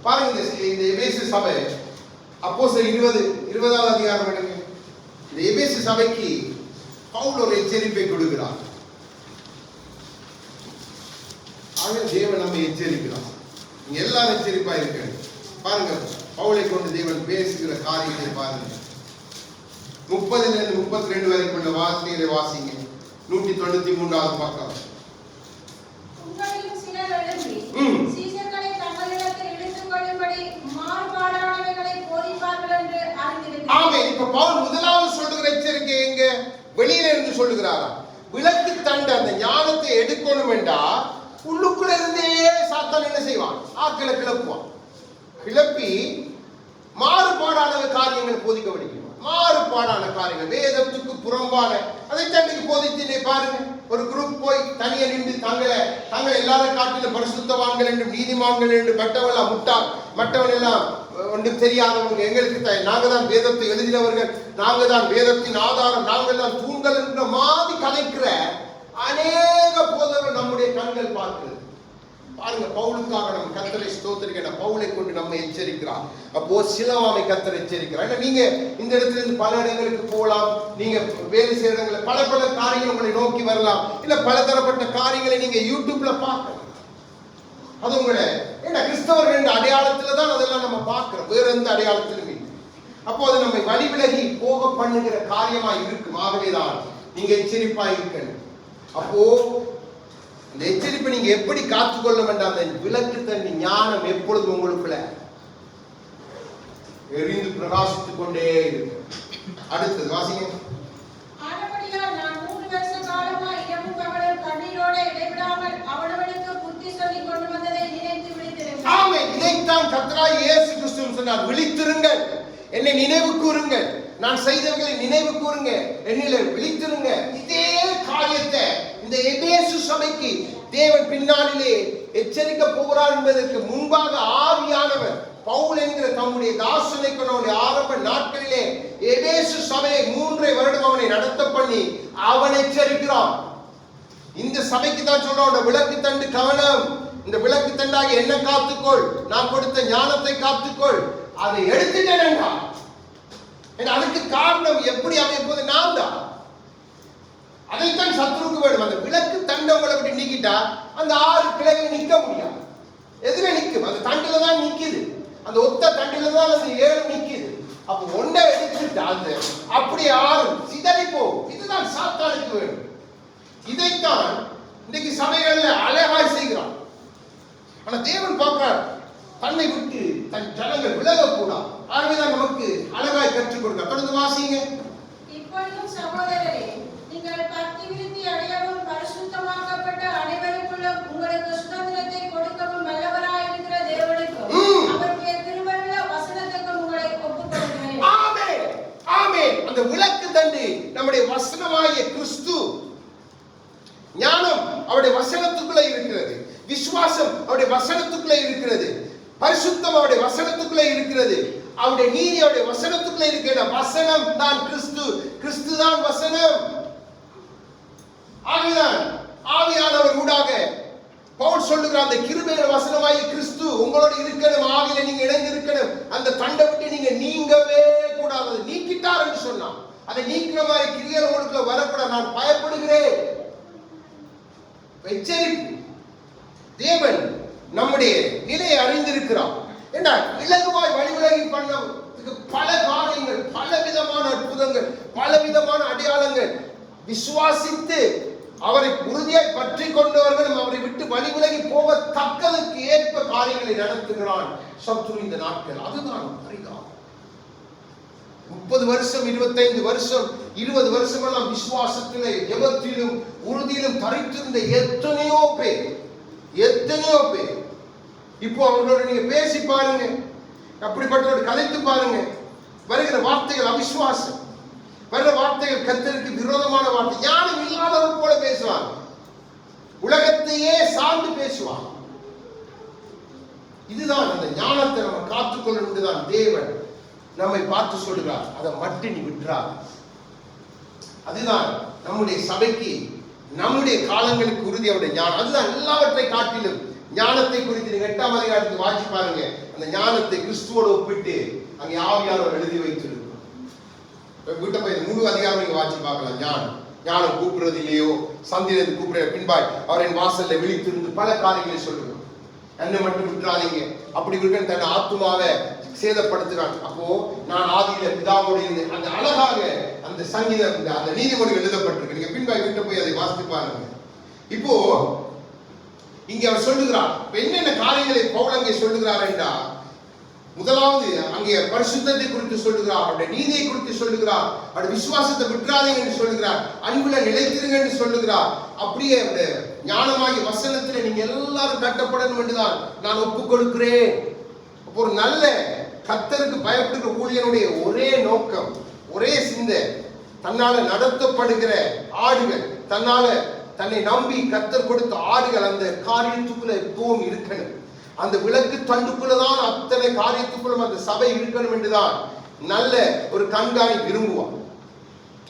A: பாருங்க, இந்த எபேசு சபை அப்போஸ்தலர் 20வது அதிகாரம் எடுங்க. இந்த எபேசு சபைக்கு பவுல் ஒரு எச்சரிப்பை கொடுக்கிறார். தேவன் நம்மை எச்சரிக்கிறார். நீங்க எல்லாரும் எச்சரிப்பா இருக்க பாருங்க. பவுலை கொண்டு தேவன் பேசுகிற காரியத்தை பாருங்க. 30 32 வரைக்கும் உள்ள வார்த்தைகளை வாசிங்க. 193வது பக்கம். ஆமென். இப்ப பவுல் முதலாவது சொல்லுகிற எச்சரிக்கை எங்க? வெளியில இருந்து சொல்லுகிறாரா? விளக்கு தண்டு அந்த ஞானத்தை எடுக்கணும் என்றா உள்ளுக்குள்ள இருந்தே சாத்தான் என்ன செய்வான்? ஆக்களை கிளப்புவான். கிளப்பி மாறுபாடான காரியங்கள் போதிக்க படிக்கணும். மாறுபாடான காரியங்கள், வேதத்துக்கு புறம்பான அதை தண்ணிக்கு போதித்து பாருங்க. ஒரு குரூப் போய் தனியே நின்று தங்களை எல்லாரும் காட்டிலும் பரிசுத்தவான்கள் என்று, நீதிமான்கள் என்று, மற்றவன் எல்லாம் ஒன்றும் தெரியாதவங்க, எங்களுக்கு நாங்க தான் வேதத்தை எழுதினவர்கள், நாங்க தான் வேதத்தின் ஆதாரம், நாங்கள் தான் தூண்கள் என்ற மாதிரி கதைக்கிற அநேக போதர்கள் நம்முடைய கண்கள் பார்க்கிறது. பாருங்க, பவுலுக்காக நம்ம கர்த்தரை ஸ்தோத்திரிக்கிற பவுலை கொண்டு நம்ம எச்சரிக்கிறார். அப்போ சிலவாமை கர்த்தரை எச்சரிக்கிறார். நீங்க இந்த இடத்துல இருந்து பல இடங்களுக்கு போகலாம். நீங்க வேலை செய்யற இடங்களை பல காரியங்கள் உங்களை நோக்கி வரலாம். இல்ல பலதரப்பட்ட காரியங்களை நீங்க யூடியூப்ல பார்க்கலாம். அது உங்களை கிறிஸ்தவர்கள் என்ற அடையாளத்துல தான் அதெல்லாம் நம்ம பார்க்கிறோம். வேற எந்த அடையாளத்திலுமே. அப்போ அது நம்மை வழி விலகி போக பண்ணுகிற காரியமா இருக்கும். ஆகவேதான் நீங்க எச்சரிப்பா இருக்கணும். அப்போ இந்த எச்சரிப்பை நீங்க எப்படி காத்துக்கொள்ள வேண்டாம்? அந்த விளக்கு தண்ணி ஞானம் எப்பொழுதும் உங்களுக்குள்ள எரிந்து பிரகாசித்துக் கொண்டே இருக்கு. அடுத்தது வாசிங்க.
B: ஆனபடியால் நான் 3 வருஷ காலமாய் இரவும் பகலும் கண்ணீரோடு இடைவிடாமல் அவனவனுக்கு புத்தி சொல்லிக் கொண்டு வந்ததை நினைத்து விழித்திருங்கள். ஆமென். இதைத்தான் கர்த்தராகிய இயேசு கிறிஸ்து சொன்னார். விழித்திருங்கள், என்னை நினைவு கூறுங்கள், நான் செய்தவர்களை நினைவு கூறுங்க, என்னில விழித்திருங்க. இதே காரியத்தை இந்த எபேசு சபைக்கு தேவன் பின்னாளிலே எச்சரிக்க போகிறார் என்பதற்கு முன்பாக ஆவியானவர் பவுல் என்கிற தம்முடைய தாசனை கொண்டவனுடைய ஆரம்ப நாட்களிலே எபேசு சபையை 3 வருடம் அவனை நடத்த பண்ணி அவன் எச்சரிக்கிறான். இந்த சபைக்கு தான் சொல்றான், விளக்கு தண்டு கவனம், இந்த விளக்கு தண்டாக என்ன காத்துக்கொள், நான் கொடுத்த ஞானத்தை காத்துக்கொள். அதை எடுத்துட்டேன். அதுக்கு காரணம் எப்படி அமைப்பது? நான் தான். அதைத்தான் சத்துருக்கு வேணும். அந்த விளக்கு தண்டங்களை விட்டு நீக்கிட்டா அந்த 6 கிளைகள் நிற்க முடியாது. எதுவே நிற்கும்? அந்த தண்டுல தான் நிற்குது. அந்த ஒத்த தண்டுல தான் அந்த 7 நிற்குது. அப்ப ஒன்றை எடுத்துட்டா அந்த அப்படி 6 சிதறி போகும். இதுதான் சாத்தானுக்கு வேணும். இதைத்தான் இன்னைக்கு சபைகள்ல அழகாய் செய்கிறான். ஆனா தேவன் பார்க்கிறார், தன்னை விட்டு தன் ஜனங்கள் விலகக்கூடாது. ஆகவேதான் நமக்கு அழகாய் கற்றுக் கொடுக்க. தொடர்ந்து வாசிங்க. இப்பொழுதும் சகோதரரே, நீங்கள் பக்தி விருத்தி அடையவும் பரிசுத்தமாக்கப்பட்ட அனைவருக்குள்ளும் உங்களுக்கு சுதந்திரத்தை கொடுக்கவும் வல்லவராயிருக்கிற தேவனுக்கும் அவருடைய திருவருள வசனத்துக்கும் உங்களை ஒப்புக்கொள்கிறேன்.
A: ஆமென், ஆமென். அந்த விளக்கு தண்டு நம்முடைய வசனமாகிய கிறிஸ்து, ஞானம் அவருடைய வசனத்துக்குள்ளே இருக்கிறது, விசுவாசம் அவருடைய வசனத்துக்குள்ளே இருக்கிறது, பரிசுத்தம் அவருடைய வசனத்துக்குள்ளே இருக்கிறது, அவருடைய நீதி அவருடைய வசனத்துக்குள்ளே இருக்கிற வசனம் தான் கிறிஸ்து, கிறிஸ்து தான் வசனம். ஆகையால் ஆவியானவர் ஊடாக பவுல் சொல்லுகிற அந்த கிருபையுள்ள வசனமாகிய கிறிஸ்து உங்களோட இருக்கணும். ஆவியில நீங்க இணைந்து இருக்கணும். அந்த தண்டை விட்டு நீங்க நீங்கவே கூடாது. நீக்கிட்டார் என்று சொன்னான். அதை நீக்கிற மாதிரி கிரியைகள் உங்களுக்குள்ள வரக்கூடாது. நான் பயப்படுகிறேன். எச்சரிப்பு. தேவன் நம்முடைய நிலையை அறிந்திருக்கிறார். ஏண்டா இலகுவாய் வழிவிலகி பண்ணதுக்கு பல காரியங்கள், பல விதமான அற்புதங்கள், பல விதமான அடையாளங்கள், விசுவாசித்து அவரை உறுதியாய் பற்றி கொண்டவர்களும் அவரை விட்டு வழிவிலகி போகத்தக்கதற்கு ஏற்ப காரியங்களை நடத்துகிறான் சத்ரு இந்த நாட்கள். அதுதான் பரிகாரம். 30 வருஷம், 25 வருஷம், 20 வருஷம் எல்லாம் விசுவாசத்திலே, ஜெபத்திலும் உறுதியிலும் தரித்திருந்த எத்தனையோ பேர், எத்தனையோ பேர் இப்போ அவங்களோட நீங்க பேசி பாருங்க, அப்படிப்பட்டவரோட கதைத்து பாருங்க, வருகிற வார்த்தைகள் அவிசுவாசம், வருகிற வார்த்தைகள் கர்த்தருக்கு விரோதமான வார்த்தை, ஞானம் இல்லாதவர் போல பேசுவாங்க, உலகத்தையே சார்ந்து பேசுவாங்க. இதுதான் அந்த ஞானத்தை நம்ம காத்துக்கொள்ளணும். தான் தேவன் நம்மை பார்த்து சொல்லுகிறார், அதை மட்டும் நீ விட்டுறார். அதுதான் நம்முடைய சபைக்கு, நம்முடைய காலங்களுக்கு உறுதி அவருடைய ஞானம். அதுதான் எல்லாவற்றை காட்டிலும் ஞானத்தை குறித்து நீங்க 8ஆம் அதிகாரத்துக்கு வாசி பாருங்க. அந்த ஞானத்தை கிறிஸ்துவோடு ஒப்பிட்டு அங்கே ஆவியானவர் எழுதி வைத்திருக்கிறோம். வீட்டை போய் முழு அதிகாரம் நீங்க வாசி பார்க்கலாம். ஞானம் கூப்பிடுறது இல்லையோ, சந்திரன் கூப்பிடுற பின்பாய் அவரின் வாசல்ல விழித்திருந்து பல காரியங்களை சொல்லுவோம். என்னை மட்டும் விட்டுறாதீங்க, அப்படி இருக்க தன் ஆத்துமாவை சேதப்படுத்துறாங்க. அப்போ நான் ஆதியில பிதாவோடு இருந்து அந்த அழகாக அந்த சங்கீதம், அந்த நீதிமொழிகள் எழுதப்பட்டிருக்கு. நீங்க பின்பாய் வீட்டை போய் அதை வாசித்து பாருங்க. இப்போ இங்கே அவர் சொல்லுகிறார், என்னென்ன காரியங்களை பவுல் அங்கே சொல்லுகிறார் என்றால், முதலாவது அங்கே பரிசுத்தத்தை குறித்து சொல்லுகிறார், அவருடைய நீதியை குறித்து சொல்லுகிறார், அவருடைய விசுவாசத்தை விட்டுறாதீங்க என்று சொல்லுகிறார், அன்புல நிலைத்திருங்க என்று சொல்லுகிறார். அப்படியே அவருடைய ஞானமாகி வசனத்தில் நீங்க எல்லாரும் கட்டப்படணும் என்றுதான் நான் ஒப்புக் கொடுக்கிறேன். ஒரு நல்ல கர்த்தருக்கு பயப்படுகிற ஊழியனுடைய ஒரே நோக்கம், ஒரே சிந்தை, தன்னால நடத்தப்படுகிற ஆடுகள், தன்னை நம்பி கர்த்தர் கொடுத்த ஆடுகள் அந்த காரியத்துக்குள்ள எப்பவும் இருக்கணும். அந்த விளக்கு தண்டுக்குள்ளதான் அத்தனை காரியத்துக்குள்ளும் அந்த சபை இருக்கணும் என்றுதான் நல்ல ஒரு கண்காணி விரும்புவான்.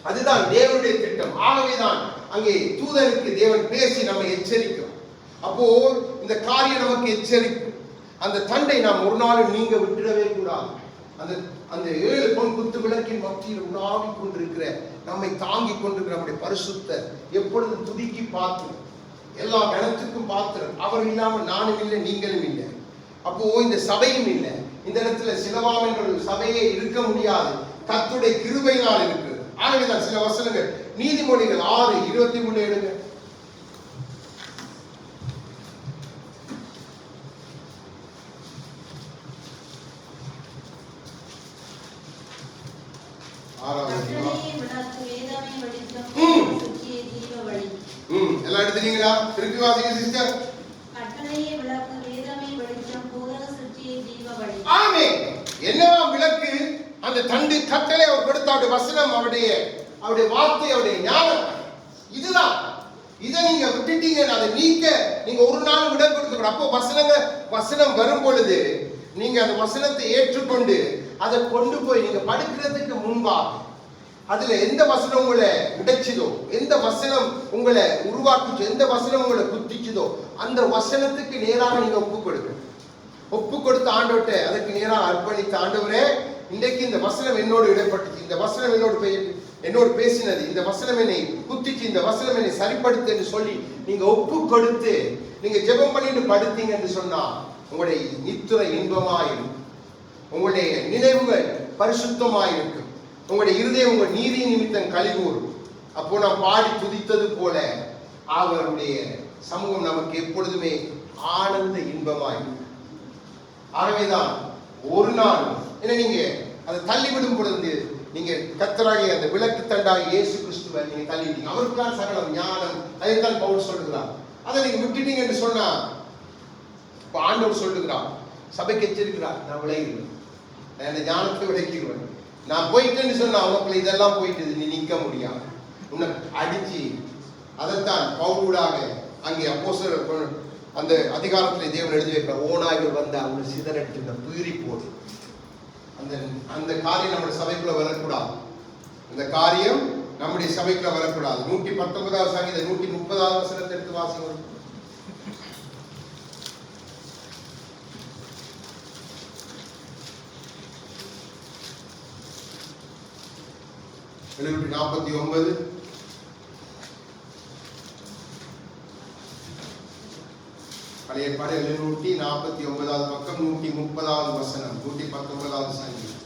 A: அதுதான் தேவனுடைய திட்டம். ஆகவேதான் அங்கே தூதனுக்கு தேவன் பேசி நம்மை எச்சரிக்கும். அப்போ இந்த காரியம் நமக்கு எச்சரிப்பு. அந்த தண்டை நாம் ஒரு நாளும் நீங்க விட்டுடவே கூடாது. அந்த 7 பொன் குத்து விளக்கின் மத்தியில் உலாவிக் கொண்டிருக்கிற, நம்மை தாங்கி கொண்டிருக்கிற நம்முடைய பரிசுத்தர் எப்பொழுதும் துதிக்கி பார்த்து, எல்லா கணத்துக்கும் பாத்திரம். அவர் இல்லாமல் நானும் இல்லை, நீங்களும் இல்லை. அப்போ இந்த சபையும் இல்லை. இந்த இடத்துல சிலவாம் என்ற ஒரு சபையே இருக்க முடியாது. கர்த்தருடைய கிருபையினால் இருக்கு. ஆகவேதான் சில வசனங்கள் நீதிமொழிகள் 6:23 எடுங்க. எல்லாம் எடுத்துட்டீங்களா? திருப்பி வாசிங்க சிஸ்டர்.
C: கட்டளையே விளக்கு, வேதமே வெளிச்சம், போதக சிருஷ்டியே ஜீவ வழி.
A: ஆமென். என்னவா விளக்கு? அந்த தண்டு கட்டளை அவர் கொடுத்த அவருடைய வசனம், அவருடைய வார்த்தை, அவருடைய ஞானம். இதுதான். இதை நீங்க விட்டுட்டீங்க, அதை நீக்க நீங்க ஒரு நாள் விட கொடுக்க. அப்போ வசனம் வரும் பொழுது நீங்க அந்த வசனத்தை ஏற்றுக்கொண்டு அதை கொண்டு போய் நீங்க படுக்கிறதுக்கு முன்பா அதுல எந்த வசனம் உங்களை உடைச்சதோ, எந்த வசனம் உங்களை உருவாக்குச்சோ, எந்த வசனம் உங்களை குத்திச்சதோ அந்த வசனத்துக்கு நேராக நீங்க ஒப்பு கொடுத்த ஆண்டவர்கிட்ட அதற்கு நேராக அர்ப்பணித்த, ஆண்டவரே இன்றைக்கு இந்த வசனம் என்னோடு இடைப்பட்டுச்சு, இந்த வசனம் என்னோடு பேசினது, இந்த வசனம் என்னை குத்திச்சு, இந்த வசனம் என்னை சரிப்படுத்து என்று சொல்லி நீங்க ஒப்பு கொடுத்து நீங்க ஜெபம் பண்ணிட்டு படுத்தீங்க என்று சொன்னா உங்களுடைய நித்திரை இன்பமாயிருக்கும், உங்களுடைய நினைவுகள் பரிசுத்தமாயிருக்கும், உங்களுடைய இருதயம் உங்கள் நீதி நிமித்தம் கலிகூறும். அப்போ நாம் பாடி துதித்தது போல அவருடைய சமூகம் நமக்கு எப்பொழுதுமே ஆனந்த இன்பமாயிருக்கும். ஆகவேதான் ஒரு நாள் என்ன நீங்க அதை தள்ளிவிடும் பொழுது நீங்க கர்த்தராகிய அந்த விளக்கு தண்டாகிய இயேசு கிறிஸ்துவை நீங்க தள்ளிட்டீங்க. அவருக்குதான் சகலம் ஞானம். அதைத்தான் பவுல் சொல்லுகிறார். அதை நீங்க விட்டுட்டீங்க என்று சொன்னா ஆண்டவர் சொல்லுகிறார், சபைக்கு எச்சரிக்கிறார், நான் விளைகிறேன், நான் இந்த ஞானத்தை விளக்கிடுவேன். நான் போயிட்டேன்னு சொன்னா உனக்குள்ள இதெல்லாம் போயிட்டு நீ நிற்க முடியாது, உன்னை அடிச்சு. அதைத்தான் பவுலாக அங்கே அப்போஸ்தலர் அந்த அதிகாரத்தில் தேவன் எழுதி வைக்கிறார். ஓநாய்கள் வந்து அவனை சிதறடிச்சு பீறி போடு. அந்த அந்த காரியம் நம்முடைய சபைக்குள்ள வரக்கூடாது. அந்த காரியம் நம்முடைய சபைக்குள்ள வரக்கூடாது. 119வது சங்கீதம் 130வது வசனத்தை எடுத்து வாசிங்க. எழுநூற்றி 49 பழைய ஏற்பாடு 749வது பக்கம் 130வது வசனம் 119வது சங்கீதம்.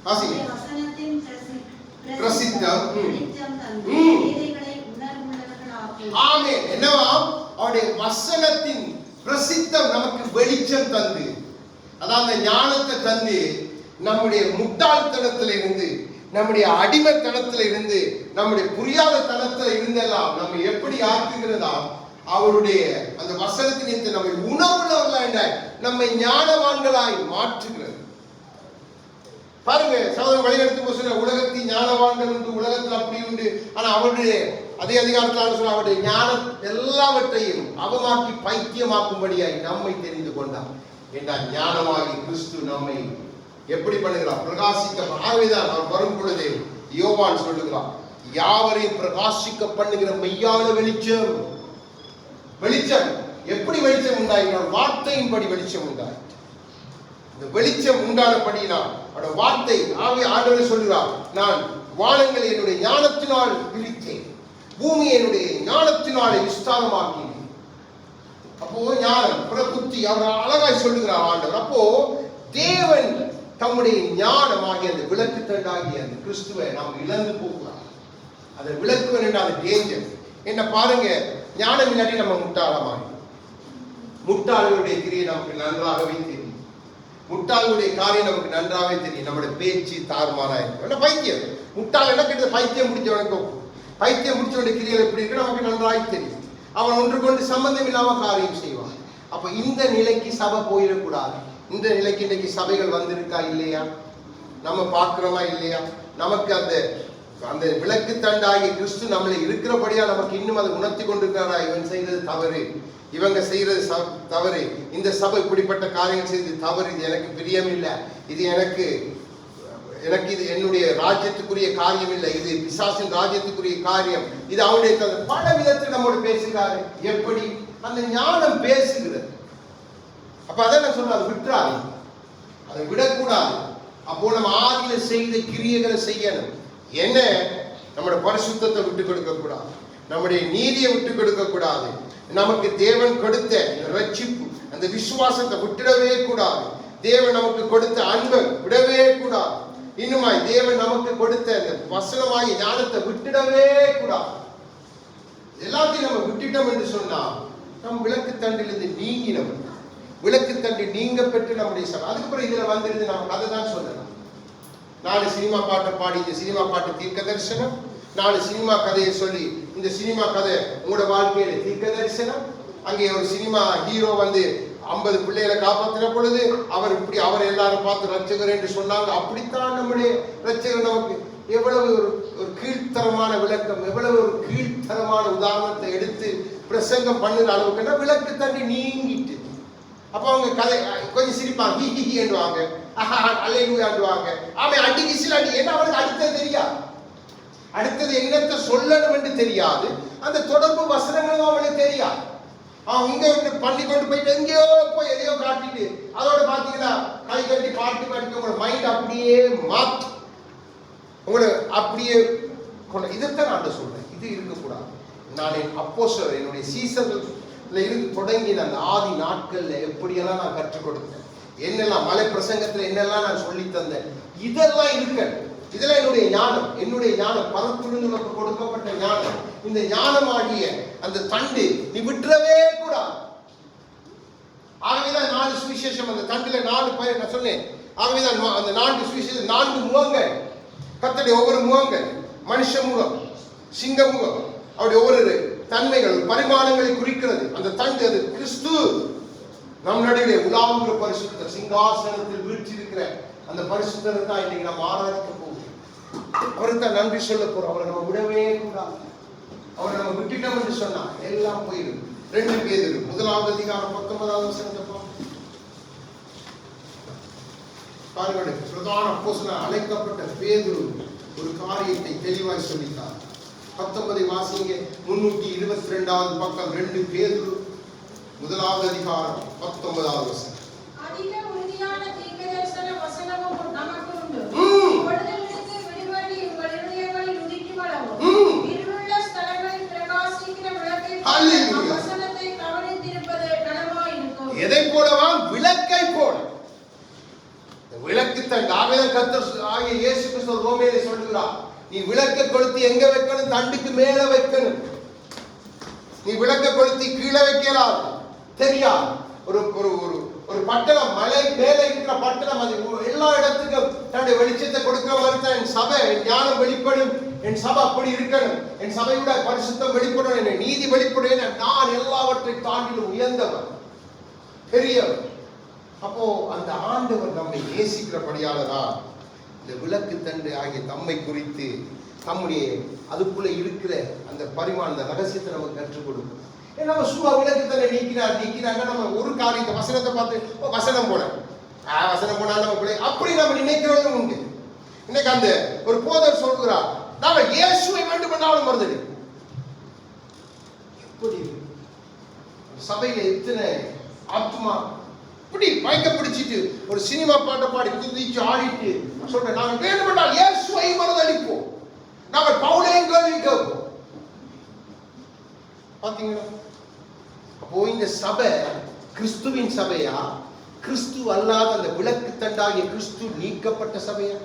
A: வாசிங்க.
C: வசனத்தின்
A: பிரசித்தம்
C: வெளிச்சம் தந்து பேதைகளை உணர்வுள்ளவர்களாக்கும்.
A: ஆமென். என்னவா? அவருடைய வசனத்தின் பிரசித்தம் நமக்கு வெளிச்சம் தந்து, அதாவது ஞானத்தை தந்து, நம்முடைய முட்டாள்தனத்தில் இருந்து, நம்முடைய அடிமைத்தனத்தில் இருந்து, நம்முடைய புரியாத தனத்தில் இருந்தெல்லாம் நம்ம எப்படி ஆக்குகிறதா அவருடைய அந்த வசனத்தின் நம்மை உணர்வுள்ளவர்களாய் நம்மை ஞானவான்களாய் மாற்றுகிறது. பாருங்க சகோதரன் வழிநடத்தும் சொல்ல உலகத்தின் ஞானவான்கள் உண்டு, உலகத்தில் அப்படி உண்டு. ஆனா அவருடைய அதே அதிகாரத்தில் சொல்ல அவருடைய ஞானம் எல்லாவற்றையும் அவமாக்கி பைத்தியமாக்கும்படியாய் நம்மை தெரிந்து கொண்டார் என்றால் ஞானமாகி கிறிஸ்து நம்மை எப்படி பண்ணுகிறார்? பிரகாசிக்க. ஆகவேதான் அவர் வரும் பொழுது யோவான் சொல்லுகிறார், யாவரையும் பிரகாசிக்க பண்ணுகிற மெய்யான வெளிச்சம். வெளிச்சம் எப்படி வெளிச்சம் உண்டாயினால் வார்த்தையின்படி வெளிச்சம் உண்டாய். இந்த வெளிச்சம் உண்டானபடியினால் அவருடைய வார்த்தை ஆண்டவர் சொல்கிறார், நான் வானங்களை என்னுடைய ஞானத்தினால் விரித்தேன், பூமியை என்னுடைய ஞானத்தினாலே விஸ்தாரமாக்கினேன். அப்போ ஞானம் புத்தி அவர் அழகாய் சொல்லுகிறார் ஆண்டவர். அப்போ தேவன் தம்முடைய ஞானமாகிய அந்த விளக்கு தண்டாகிய அந்த கிறிஸ்துவை நாம் இழந்து போகிறார். அதை விளக்குவன் என்றால் டேஞ்சர். என்ன பாருங்க, ஞானம் இல்லாட்டி நம்ம முட்டாளமாகி, முட்டாள்களுடைய கிரியை நமக்கு நன்றாகவே தெரியும், முட்டாளுடைய காரியம் நமக்கு நன்றாகவே தெரியும். நம்முடைய பேச்சு தாறுமாறாயிருக்கும். என்ன பைத்தியம், முட்டாள் என்ன கிட்ட பைத்தியம் முடிச்சவனுக்கு, பைத்தியம் முடிச்சவனுடைய கிரியை எப்படி இருக்கு நமக்கு நன்றாக தெரியும். அவன் ஒன்று கொண்டு சம்பந்தம் இல்லாம காரியம் செய்வான். அப்ப இந்த நிலைக்கு சபை போயிடக்கூடாது. இந்த நிலைக்கு இன்னைக்கு சபைகள் வந்திருக்கா இல்லையா? நம்ம பார்க்கிறோமா இல்லையா? நமக்கு அந்த அந்த விளக்கு தண்டாகி கிறிஸ்து நம்மளை இருக்கிறபடியா நமக்கு இன்னும் அதை உணர்த்தி கொண்டிருக்கிறாரா? இவன் செய்தது தவறு, இவங்க செய்யறது தவறு, இந்த சபை இப்படிப்பட்ட காரியங்கள் செய்து தவறு, இது எனக்கு பிரியமில்லை, இது எனக்கு இது என்னுடைய ராஜ்யத்துக்குரிய காரியம் இல்லை, இது பிசாசின் ராஜ்யத்துக்குரிய காரியம், இது அவனுடைய பல விதத்தில் நம்மோடு பேசுகிறாரு. எப்படி? அந்த ஞானம் பேசுகிறது. அப்ப அதான் நான் சொல்றேன், அதை விட்டுறாரு, அதை விடக்கூடாது. அப்போ நம்ம ஆதியில செய்த கிரியைகளை செய்யணும். என்ன? நம்முடைய பரிசுத்தத்தை விட்டு கொடுக்க கூடாது, நம்முடைய நீதியை விட்டு கொடுக்க கூடாது, நமக்கு தேவன் கொடுத்த ரட்சிப்பு அந்த விசுவாசத்தை விட்டுடவே கூடாது, தேவன் நமக்கு கொடுத்த அன்பை விடவே கூடாது, இன்னுமாய் தேவன் நமக்கு கொடுத்த அந்த வசனமாகிய ஞானத்தை விட்டுடவே கூடாது. எல்லாத்தையும் நம்ம விட்டுட்டோம் என்று சொன்னா நம் விளக்கு தண்டிலிருந்து நீங்கினோம். விளக்கு தண்டி நீங்க பெற்று நம்முடைய அதுக்கப்புறம் இதுல வந்துருந்து நம்ம கதை தான் சொல்லலாம். 4 சினிமா பாட்டை பாடி இந்த சினிமா பாட்டு தீர்க்க தரிசனம், 4 சினிமா கதையை சொல்லி இந்த சினிமா கதை உங்களோட வாழ்க்கையில தீர்க்க தரிசனம். அங்கே ஒரு சினிமா ஹீரோ வந்து 50 பிள்ளைகளை காப்பாற்றின பொழுது அவர் இப்படி அவரை எல்லாரும் பார்த்து ரட்சகர் என்று சொன்னாங்க. அப்படித்தான் நம்முடைய ரட்சகர் நமக்கு எவ்வளவு ஒரு கீழ்த்தரமான விளக்கம், எவ்வளவு ஒரு கீழ்த்தரமான உதாரணத்தை எடுத்து பிரசங்கம் பண்ணுற அளவுக்கு விளக்கு தண்டி நீங்கிட்டு. அப்ப அவங்க கதை கொஞ்சம் சிரிப்பாங்க, ஹி ஹி ஹின்னுவாங்க, அல்லேலூயான்னுவாங்க. அவன் அடி விசில் அடி, என்ன அவனுக்கு அடுத்தது தெரியாது, அடுத்தது என்னத்தை சொல்லணும் என்று தெரியாது, அந்த தொடர்பு வசனங்களும் அவனுக்கு தெரியாது. அவன் இங்க பண்ணி கொண்டு போயிட்டு எங்கேயோ போய் எதையோ காட்டிட்டு அதோட பாத்தீங்கன்னா கை கட்டி பாட்டு பாட்டு உங்களோட மைண்ட் அப்படியே மாற்றி உங்களை அப்படியே கொண்டு. இதைத்தான் நான் சொல்றேன், இது இருக்கக்கூடாது. நான் என் அப்போஸ்தலர் என்னுடைய சீசர்கள் இருந்து தொடங்கின அந்த ஆதி நாட்கள்ல எப்படியெல்லாம் நான் கற்றுக் கொடுத்தேன், என்னெல்லாம் மலை பிரசங்கத்துல என்னெல்லாம் நான் சொல்லி தந்தேன், இதெல்லாம் இருக்க. இதெல்லாம் என்னுடைய ஞானம் பரத்திலிருந்து நமக்கு கொடுக்கப்பட்ட ஞானம். இந்த ஞானமாகிய அந்த தண்டு நீ விட்டுறவே கூடாது. ஆகவேதான் 4 சுவிசேஷம் அந்த தண்டுல 4 பேர் நான் சொன்னேன். ஆகவேதான் அந்த 4 சுவிசேஷ 4 முகங்கள், கர்த்தருடைய ஒவ்வொரு முகங்கள், மனுஷ முகம், சிங்க முகம், அவருடைய ஒவ்வொரு தன்மைகள் பரிமாணங்களை குறிக்கிறது. அந்த தண்டு அது கிறிஸ்து நம் நடுவிலே உலாவுகிற பரிசுத்தர், சிங்காசனத்தில் வீற்றிருக்கிற அந்த பரிசுத்தரை தான் இன்னைக்கு நம்ம ஆராதிக்க போகிறோம். அவருக்கு தான் நன்றி சொல்ல போறோம். அவரை நம்ம விடவே கூடாது. அவரை நம்ம விட்டுட்டோம் என்று சொன்னா எல்லாம் போயிடும். 2 பேதுரு 1 அதிகாரம் 19வது வசனத்தை பாருங்கள். பிரதான அப்போஸ்தலனாக அழைக்கப்பட்ட பேதுரு ஒரு காரியத்தை தெளிவாய் சொல்லிட்டார். 19 வாசிங்க. 322வது பக்கம் 2 பேதுரு 1 அதிகாரம் 19வது வசனம்.
B: அதிக உறுதியான தீர்க்கதரிசன வசனமும் நமக்கு உண்டு. பொழுதுகளுக்கு விடுபடி உங்கள் இருதயங்களில் உதிக்கும் அளவும் இருளுள்ள ஸ்தலங்களில் பிரகாசிக்கிற விளக்கை போல வசனத்தை கவனித்திருப்பது நலமாயிருக்கும்.
A: எதை போலவா? விளக்கை போல. விளக்கு தண்டு ஆவேதான் கர்த்தர் ஆகிய இயேசு கிறிஸ்து ரோமேலே சொல்லுகிறார், நீ விளக்கை கொளுத்தி எங்க வைக்கணும்? தண்டுக்கு மேல வைக்கணும். நீ விளக்க கொளுத்தி கீழே வைக்கலாம் தெரியாது. ஒரு ஒரு ஒரு ஒரு பட்டணம், மலை மேல இருக்கிற பட்டணம், அது எல்லா இடத்துக்கும் தன்னுடைய வெளிச்சத்தை கொடுக்கிற மாதிரி தான் என் சபை, என் ஞானம் வெளிப்படும். என் சபை அப்படி இருக்கணும். என் சபையோட பரிசுத்தம் வெளிப்படும், என் நீதி வெளிப்படும். நான் எல்லாவற்றை தாண்டிலும் உயர்ந்தவன், பெரியவன். அப்போ அந்த ஆண்டவர் நம்மை நேசிக்கிறபடியாலதான் இந்த விளக்கு தண்டு ஆகிய தம்மை குறித்து நம்முடைய அதுக்குள்ள இருக்கிற அந்த பரிமாண அந்த ரகசியத்தை நமக்கு கற்றுக் கொடுக்கும். நம்ம சும்மா விளக்கு தண்டை நீக்கிறாங்க. நம்ம ஒரு காரியத்தை வசனத்தை பார்த்து வசனம் போல வசனம் போனாலும் நம்ம பிள்ளை அப்படி நம்ம நினைக்கிறதும் உண்டு. இன்னைக்கு அந்த ஒரு போதர் சொல்கிறார், நாம இயேசுவை வேண்டுமென்றாலும் மறந்துடு. எப்படி சபையில எத்தனை ஆத்மா இப்படி மயக்க பிடிச்சிட்டு ஒரு சினிமா பாட்டை பாடி குதிச்சு ஆடிட்டு சொல்றேன், நாங்கள் வேண்டுமென்றால் இயேசுவை மறந்தடிப்போம், நாங்கள் பவுலையும் கேள்வி கேட்போம். பாத்தீங்களா? அப்போ இந்த சபை கிறிஸ்துவின் சபையா, கிறிஸ்து அல்லாத அந்த விளக்கு தண்டாகிய கிறிஸ்து நீக்கப்பட்ட சபையா?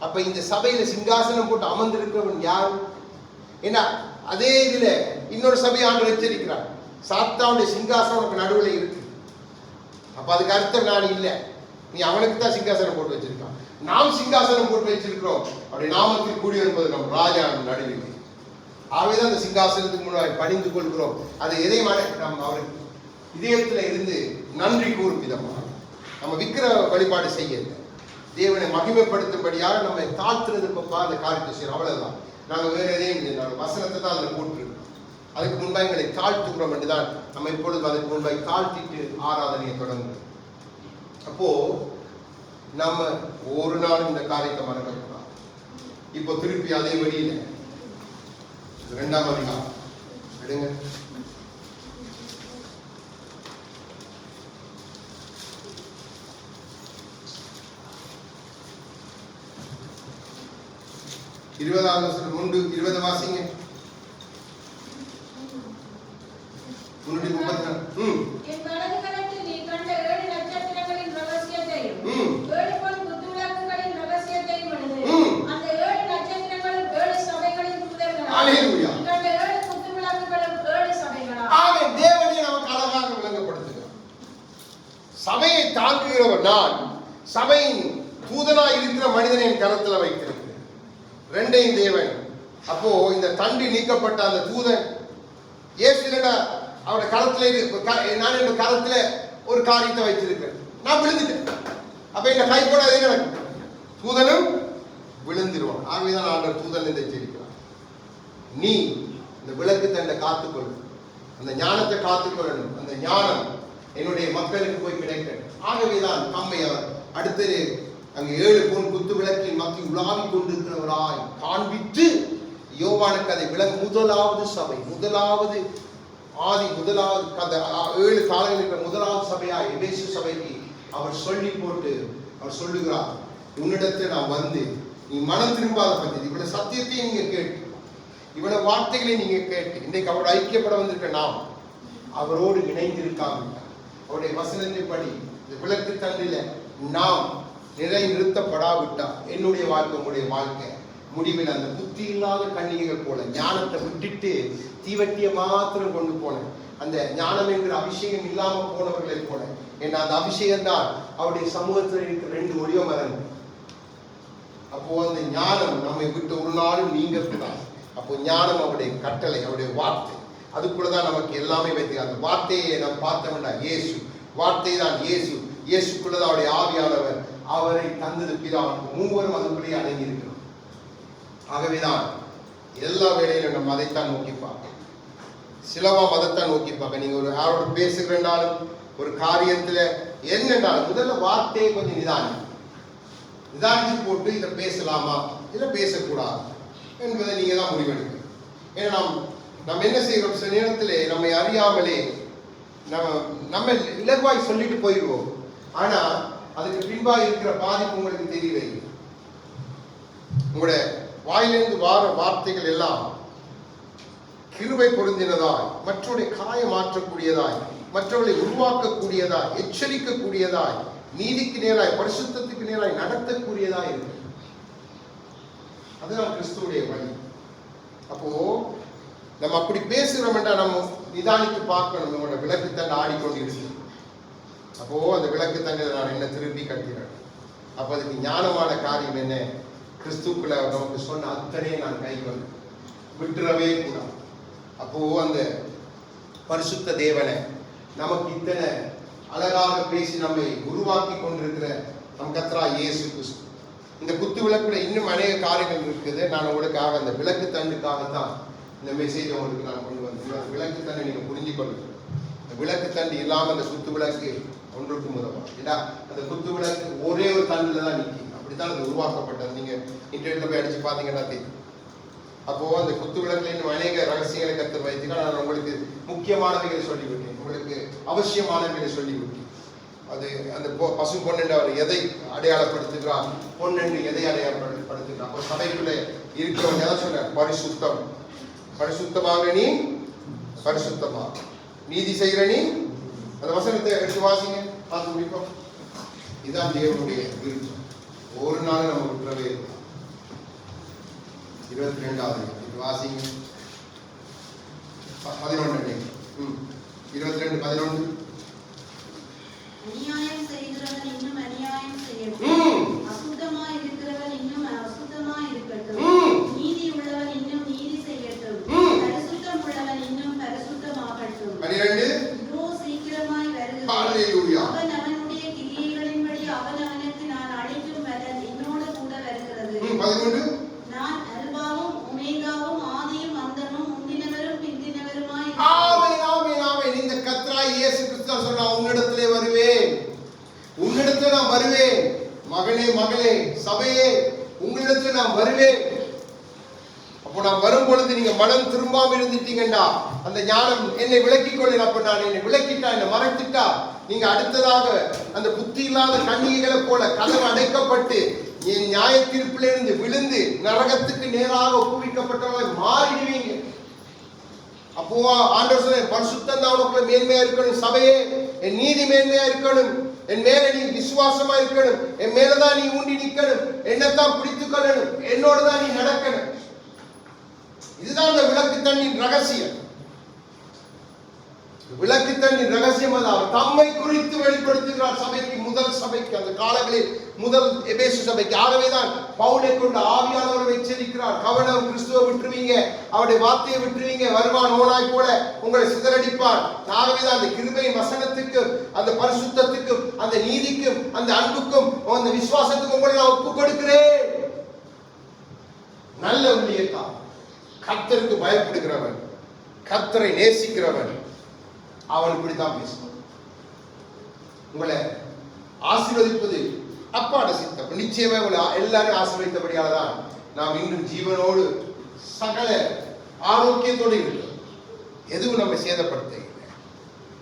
A: அப்ப இந்த சபையில சிங்காசனம் போட்டு அமர்ந்திருக்கிறவன் யார்? ஏன்னா அதே இதுல இன்னொரு சபையை ஆண்டு எச்சரிக்கிறார், சாத்தானுடைய சிங்காசனம் நடுவில் இருக்கு. அப்ப அதுக்கு அர்த்தம் நான் இல்லை, நீ அவனுக்கு தான் சிங்காசனம் போட்டு வச்சிருக்கான், நாம் சிங்காசனம் போட்டு வச்சிருக்கிறோம். அப்படி நாமத்தில் கூடி என்பது நம் ராஜா நடுவில். ஆகவேதான் அந்த சிங்காசனத்துக்கு முன்னாடி பணிந்து கொள்கிறோம். அதை எதையும் நம்ம அவருக்கு இதயத்துல இருந்து நன்றி கூறும் விதமாக நம்ம விக்கிர வழிபாடு செய்ய தேவனை மகிமைப்படுத்தும்படியாக நம்ம தாழ்த்துறது அந்த காரியத்தை செய்யறோம். அவ்வளவுதான். நாங்க வேற எதையும் இல்லை, நாங்கள் வசனத்தை தான் அதில் போட்டுருக்கோம். அதுக்கு முன்பாக எங்களை தாழ்த்துக்கிறோம் என்றுதான் நம்ம இப்பொழுது அதுக்கு முன்பாக தாழ்த்திட்டு ஆராதனையை தொடங்குறோம். அப்போ நம்ம ஒரு நாளும் இந்த காரியத்தை மறக்கக்கூடாது. இப்போ திருப்பி அதே வழியில 2ஆம் அதிகாரம் எடுங்க. இருபதாவது வசனம் 20 வாசிங்க. 334.
B: என் வலது கரத்தில் நீ கண்ட 7 நட்சத்திரங்களின் ரகசியத்தையும் 7 பொன் குத்துவிளக்குகளின் ரகசியத்தையும் எழுது. அந்த 7 நட்சத்திரங்களும் 7 சபைகளின் தூதர்கள்.
A: ஹல்லேலூயா.
B: கண்ட 7 குத்துவிளக்குகளும் 7 சபைகளா?
A: ஆமென். தேவனே நமக்கு அழகாக விளங்கப்படுத்துகிறார். சபையை தாங்குகிறவர் நான், சபையின் தூதனாய் இருக்கிற மனிதனை என் கரத்துல வைக்கிறேன். ரெண்டையும் தேவன். அப்போ இந்த தண்டி நீக்கப்பட்ட அந்த தூதன் இயேசுவிட அவருடைய கரத்துல நான் என் கரத்துல ஒரு காரியத்தை வச்சிருக்கேன், நான் விழுந்துட்டேன். அப்ப இந்த கை போட அதே நடக்கும், தூதனும் விழுந்துருவான். ஆகவேதான் ஆண்டவர் தூதன் இந்த எச்சரிக்கிறார், நீ இந்த விளக்கு தண்டை காத்துக்கொள்ளும், அந்த ஞானத்தை காத்துக்கொள்ளணும். அந்த ஞானம் என்னுடைய மக்களுக்கு போய் கிடைக்கணும். ஆகவேதான் தம்மை அவர் அடுத்தது அங்கு 7 பொன் குத்து விளக்கின் மக்கள் உலாவிக் கொண்டிருக்கிறவராய் காண்பித்து யோவானுக்கு அதை முதலாவது சபை, முதலாவது அந்த 7 காலங்களில் இருக்கிற முதலாவது சபையா எபேசு சபைக்கு அவர் சொல்லி போட்டு அவர் சொல்லுகிறார், உன்னிடத்தில் நான் வந்து நீ மனம் திரும்பாத பத்தி இவ்வளவு சத்தியத்தையும் நீங்க கேட்டு, இவ்வளவு வார்த்தைகளை நீங்க கேட்டு இன்றைக்கு அவரோட ஐக்கியப்பட வந்திருக்க நாம் அவரோடு இணைந்திருக்காங்க. அவருடைய வசனத்தின்படி இந்த விளக்கு தண்டில நாம் நிலை நிறுத்தப்படாவிட்டா என்னுடைய வாழ்க்கை உங்களுடைய வாழ்க்கை முடிவில் அந்த புத்தி இல்லாத கன்னிகைகள் போல ஞானத்தை விட்டுட்டு தீவட்டியை மாத்திரம் கொண்டு போனேன். அந்த ஞானம் என்கிற அபிஷேகம் இல்லாம போனவர்களை போல. ஏன்னா அந்த அபிஷேகம் தான் அவருடைய சமூகத்தில் இருக்கிற 2 ஒளிவ மரங்கள். அப்போ அந்த ஞானம் நம்மை விட்டு ஒரு நாளும் நீங்க கூடாது. அப்போ ஞானம் அவருடைய கட்டளை, அவருடைய வார்த்தை, அதுக்குள்ளதான் நமக்கு எல்லாமே வைத்து. அந்த வார்த்தையை நாம் பார்த்தோம்னா இயேசு, வார்த்தை தான் இயேசு, இயேசுக்குள்ளதான் அவருடைய ஆவியானவர், அவரை தந்தது பிதா, மூவரும் அதுக்குள்ளேயே அடங்கி இருக்கிறோம். ஆகவேதான் எல்லா வேளையிலும் நம்ம அதைத்தான் நோக்கி பார்க்கணும். சிலவா மதத்தான் நோக்கி பார்க்க. நீங்க ஒரு யாரோட பேசுகிறனாலும் ஒரு காரியத்துல என்னன்னாலும் முதல்ல வார்த்தையை கொஞ்சம் நிதானிச்சு போட்டு இதை பேசலாமா இதை பேசக்கூடாது என்பதை நீங்க தான் முடிவெடுக்கணும். ஏன்னா நம்ம என்ன செய்யறோம், சில நேரத்திலே நம்மை அறியாமலே நம்ம இலகுவாய் சொல்லிட்டு போயிடுவோம். ஆனா அதுக்கு பின்பா இருக்கிற பாதிப்பு உங்களுக்கு தெரியவே. உங்களுடைய வாயிலிருந்து வார வார்த்தைகள் எல்லாம் கிருபை பொருந்தினதாய், மற்றவருடைய காயம் மாற்றக்கூடியதாய், மற்றவர்களை உருவாக்கக்கூடியதாய், எச்சரிக்கக்கூடியதாய், நீதிக்கு நேராய், பரிசுத்தத்துக்கு நேராய் நடத்தக்கூடியதாய் இருக்கு. அதுதான் கிறிஸ்துவுடைய வழி. அப்போ நம்ம அப்படி பேசுகிறோம் என்றால் நம்ம நிதானித்து பார்க்கணும். நம்மளோட விளக்கு தண்டை ஆடிக்கொண்டு இருக்கு. அப்போ அந்த விளக்கு தண்டை நான் என்ன திருப்பி கட்டிடுறேன். அப்போ அதுக்கு ஞானமான காரியம் என்ன, கிறிஸ்துக்குள்ள நமக்கு சொன்ன அத்தனையை நான் கை கொண்டு விட்டுறவே கூடாது. அப்போ அந்த பரிசுத்த தேவனை நமக்கு இத்தனை அழகாக பேசி நம்மை உருவாக்கி கொண்டிருக்கிற நம் கர்த்தராகிய இயேசு கிறிஸ்து. இந்த குத்து விளக்குல இன்னும் அநேக காரியங்கள் இருக்குது. நான் உங்களுக்காக அந்த விளக்கு தண்டுக்காகத்தான் இந்த மெசேஜ் உங்களுக்கு நான் கொண்டு வந்தேன். விளக்கு தண்டை நீங்க புரிஞ்சுக்கொள்ளுங்க. இந்த விளக்கு தண்டு இல்லாம அந்த குத்து விளக்கு ஒன்றுக்கும் உதவும். ஏன்னா அந்த குத்து விளக்கு ஒரே ஒரு தண்டுல தான் நிற்கும். அப்படித்தான் அது உருவாக்கப்பட்டது. நீங்க இன்டர்நெட்ல போய் அடிச்சு பாத்தீங்கன்னா தெரியும். அப்போ அந்த குத்து விளக்குல இன்னும் அநேக ரகசியங்களை கற்று வைத்தீங்கன்னா நான் உங்களுக்கு முக்கியமானவைகளை சொல்லிவிட்டேன், உங்களுக்கு அவசியமானவைகளை சொல்லிவிட்டேன். அது அந்த பசு பொண்ணு அவர் எதை அடையாளப்படுத்துகிறார், பொண்ணு எதை அடையாளப்படுத்துகிறார். அப்போ சபைக்குள்ள இருக்கிறவங்க எதை சொல்ற, பரிசுத்தம், பரிசுத்தமாக நீ பரிசுத்தமா, நீதி செய்கிற நீ. அந்த வசனத்தை எடுத்து வாசிங்க, பார்த்து முடிப்போம். இதுதான் தேவனுடைய விருப்பம். ஒரு நாள் நம்ம விட்டுறவே இல்லை. 22வது வாசிங்க, 11 22:11.
C: அநியாயம் செய்கிறவன் இன்னும் அநியாயம் செய்யட்டும், அசுத்தமாய் இருக்கிறவன் இன்னும் அசுத்தமாய் இருக்கட்டும், நீதி உள்ளவன் இன்னும் நீதி செய்யட்டும், பரிசுத்தம் உள்ளவன் இன்னும் பரிசுத்தமாகட்டும். 12 இதோ சீக்கிரமாய் வருகிறேன்.
A: ஹல்லேலூயா.
C: அவன் அவனுடைய கிரியைகளின்படி அவன் அவனுக்கு நான் அளிக்கும் பலன் என்னோடு கூட வருகிறது.
A: 13
C: நான் அல்பாவும் ஒமேகாவும் ஆதியும் அந்தமும் முந்தினவரும் பிந்தினவருமாய்.
A: ஆமென், ஆமென், ஆமென். இந்த கர்த்தராகிய இயேசு கிறிஸ்து சொன்னா, உன்னிடத்திலே வருவேன், உன்னிடத்திலே நான் வருவேன். மகனே மகளே, சபையே, உங்களிடத்திலே நான் வருவேன். அப்போ நான் வரும் பொழுது நீங்க மனம் திரும்பாம இருந்துட்டீங்கடா, அந்த ஞானம் என்னை விலக்கிக் கொள்ள. அப்ப நான் என்னை விலக்கிட்டா, என்னை மறைத்துட்டா, நீங்க அடுத்ததாக அந்த புத்தி இல்லாத கன்னிகைகளை போல கதவு அடைக்கப்பட்டு என் நியாய தீர்ப்பிலிருந்து விழுந்து நரகத்துக்கு நேராக ஒப்புவிக்கப்பட்டவர்கள் மாறிடுவீங்க. அப்போ ஆண்டவர் சொல்ற, பரிசுத்தம் தான் உனக்குள்ள மேன்மையா இருக்கணும். சபையே, என் நீதி மேன்மையா இருக்கணும், என் மேல நீ விசுவாசமா இருக்கணும், என் மேலதான் நீ ஊண்டி நிற்கணும், என்னத்தான் பிடித்துக் கொள்ளணும், என்னோட தான் நீ நடக்கணும். இதுதான் அந்த விளக்கு தண்ணின் ரகசியம். விளக்கு தண்ணின் ரகசியம் அது அவர் தம்மை குறித்து வெளிப்படுத்துகிறார் சபைக்கு, முதல் சபைக்கு, அந்த காலங்களில் முதல் எபேசு சபைக்கு. ஆகவேதான் பவுலை கொண்டு ஆவியானவரை எச்சரிக்கிறார், கவனம், கிறிஸ்துவை விட்டுருவீங்க, அவருடைய வார்த்தையை விட்டுருவீங்க, வருவான் ஓனாய் போல உங்களை சிதறடிப்பான். ஆகவேதான் அந்த கிருபையின் வசனத்துக்கும், அந்த பரிசுத்தத்துக்கும், அந்த நீதிக்கும், அந்த அன்புக்கும், அந்த விசுவாசத்துக்கும் உங்களை நான் ஒப்பு கொடுக்கிறேன். நல்ல ஊழியக்காரன், கர்த்தருக்கு பயப்படுகிறவன், கர்த்தரை நேசிக்கிறவன், அவன் இப்படித்தான் பேசுவான். உங்களை ஆசீர்வதிப்பது அப்பாட சித்தம். நிச்சயமா உங்களை எல்லாரும் ஆசீர்வதித்தபடியால தான் நாம் இன்னும் ஜீவனோடு சகல ஆரோக்கியத்தோடு இருக்கிறோம். எதுவும் நம்ம சேதப்படுத்த.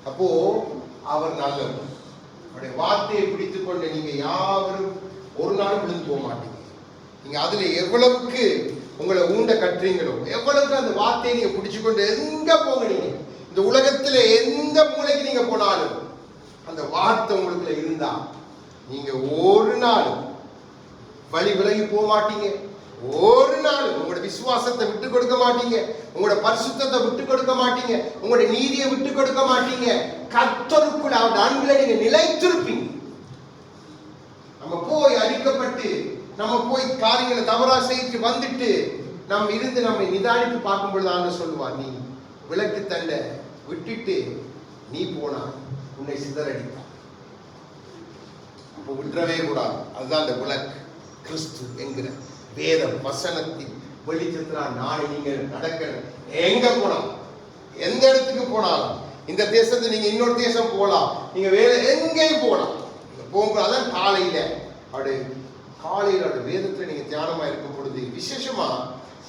A: அப்போ அவர் நல்லவர். அவருடைய வார்த்தையை பிடித்துக் கொண்டு நீங்க யாவரும் ஒரு நாள் விழுந்து போக மாட்டீங்க. நீங்க அதுல எவ்வளவுக்கு உங்களை ஊண்ட கட்டுறீங்களோ, எவ்வளவுக்கு அந்த வார்த்தையை நீங்க பிடிச்சுக்கொண்டு எங்க போங்க, நீங்க இந்த உலகத்துல எந்த மூலைக்கு நீங்க போனாலும் அந்த வார்த்தை உங்களுக்குள்ள இருந்தா நீங்க ஒரு நாள் வழி விலகி போக மாட்டீங்க, ஒரு நாள் உங்களோட விசுவாசத்தை விட்டு கொடுக்க மாட்டீங்க, உங்களோட பரிசுத்தத்தை விட்டு கொடுக்க மாட்டீங்க, உங்களோட நீதியை விட்டு கொடுக்க மாட்டீங்க. கர்த்தருக்குள் அவருடைய அன்பில் நீங்க நிலைத்திருப்பீங்க. நம்ம போய் அடிக்கப்பட்டு நம்ம போய் காரியங்களை தவறா செய்து வந்துட்டு நம்ம இருந்து நம்மை நிதானித்து பார்க்கும் பொழுது ஆண்டு சொல்லுவா, நீ விளக்கு தண்டை விட்டுட்டு நீ போனா உன்னை சிதறடிப்பா. அப்போ விட்டுறவே கூடாது. அதுதான் அந்த விளக்கு, கிறிஸ்து என்கிற வேத வசனத்தின் வெளிச்சத்தினால் நாளை நீங்க நடக்கணும். எங்க போனாலும், எந்த இடத்துக்கு போனாலும், இந்த தேசத்தை நீங்க இன்னொரு தேசம் போகலாம், நீங்க வேற எங்கேயும் போகலாம். போகும்போது அதான் காலையில அவருடைய வேதத்துல நீங்க தியானமா இருக்கும் பொழுது விசேஷமா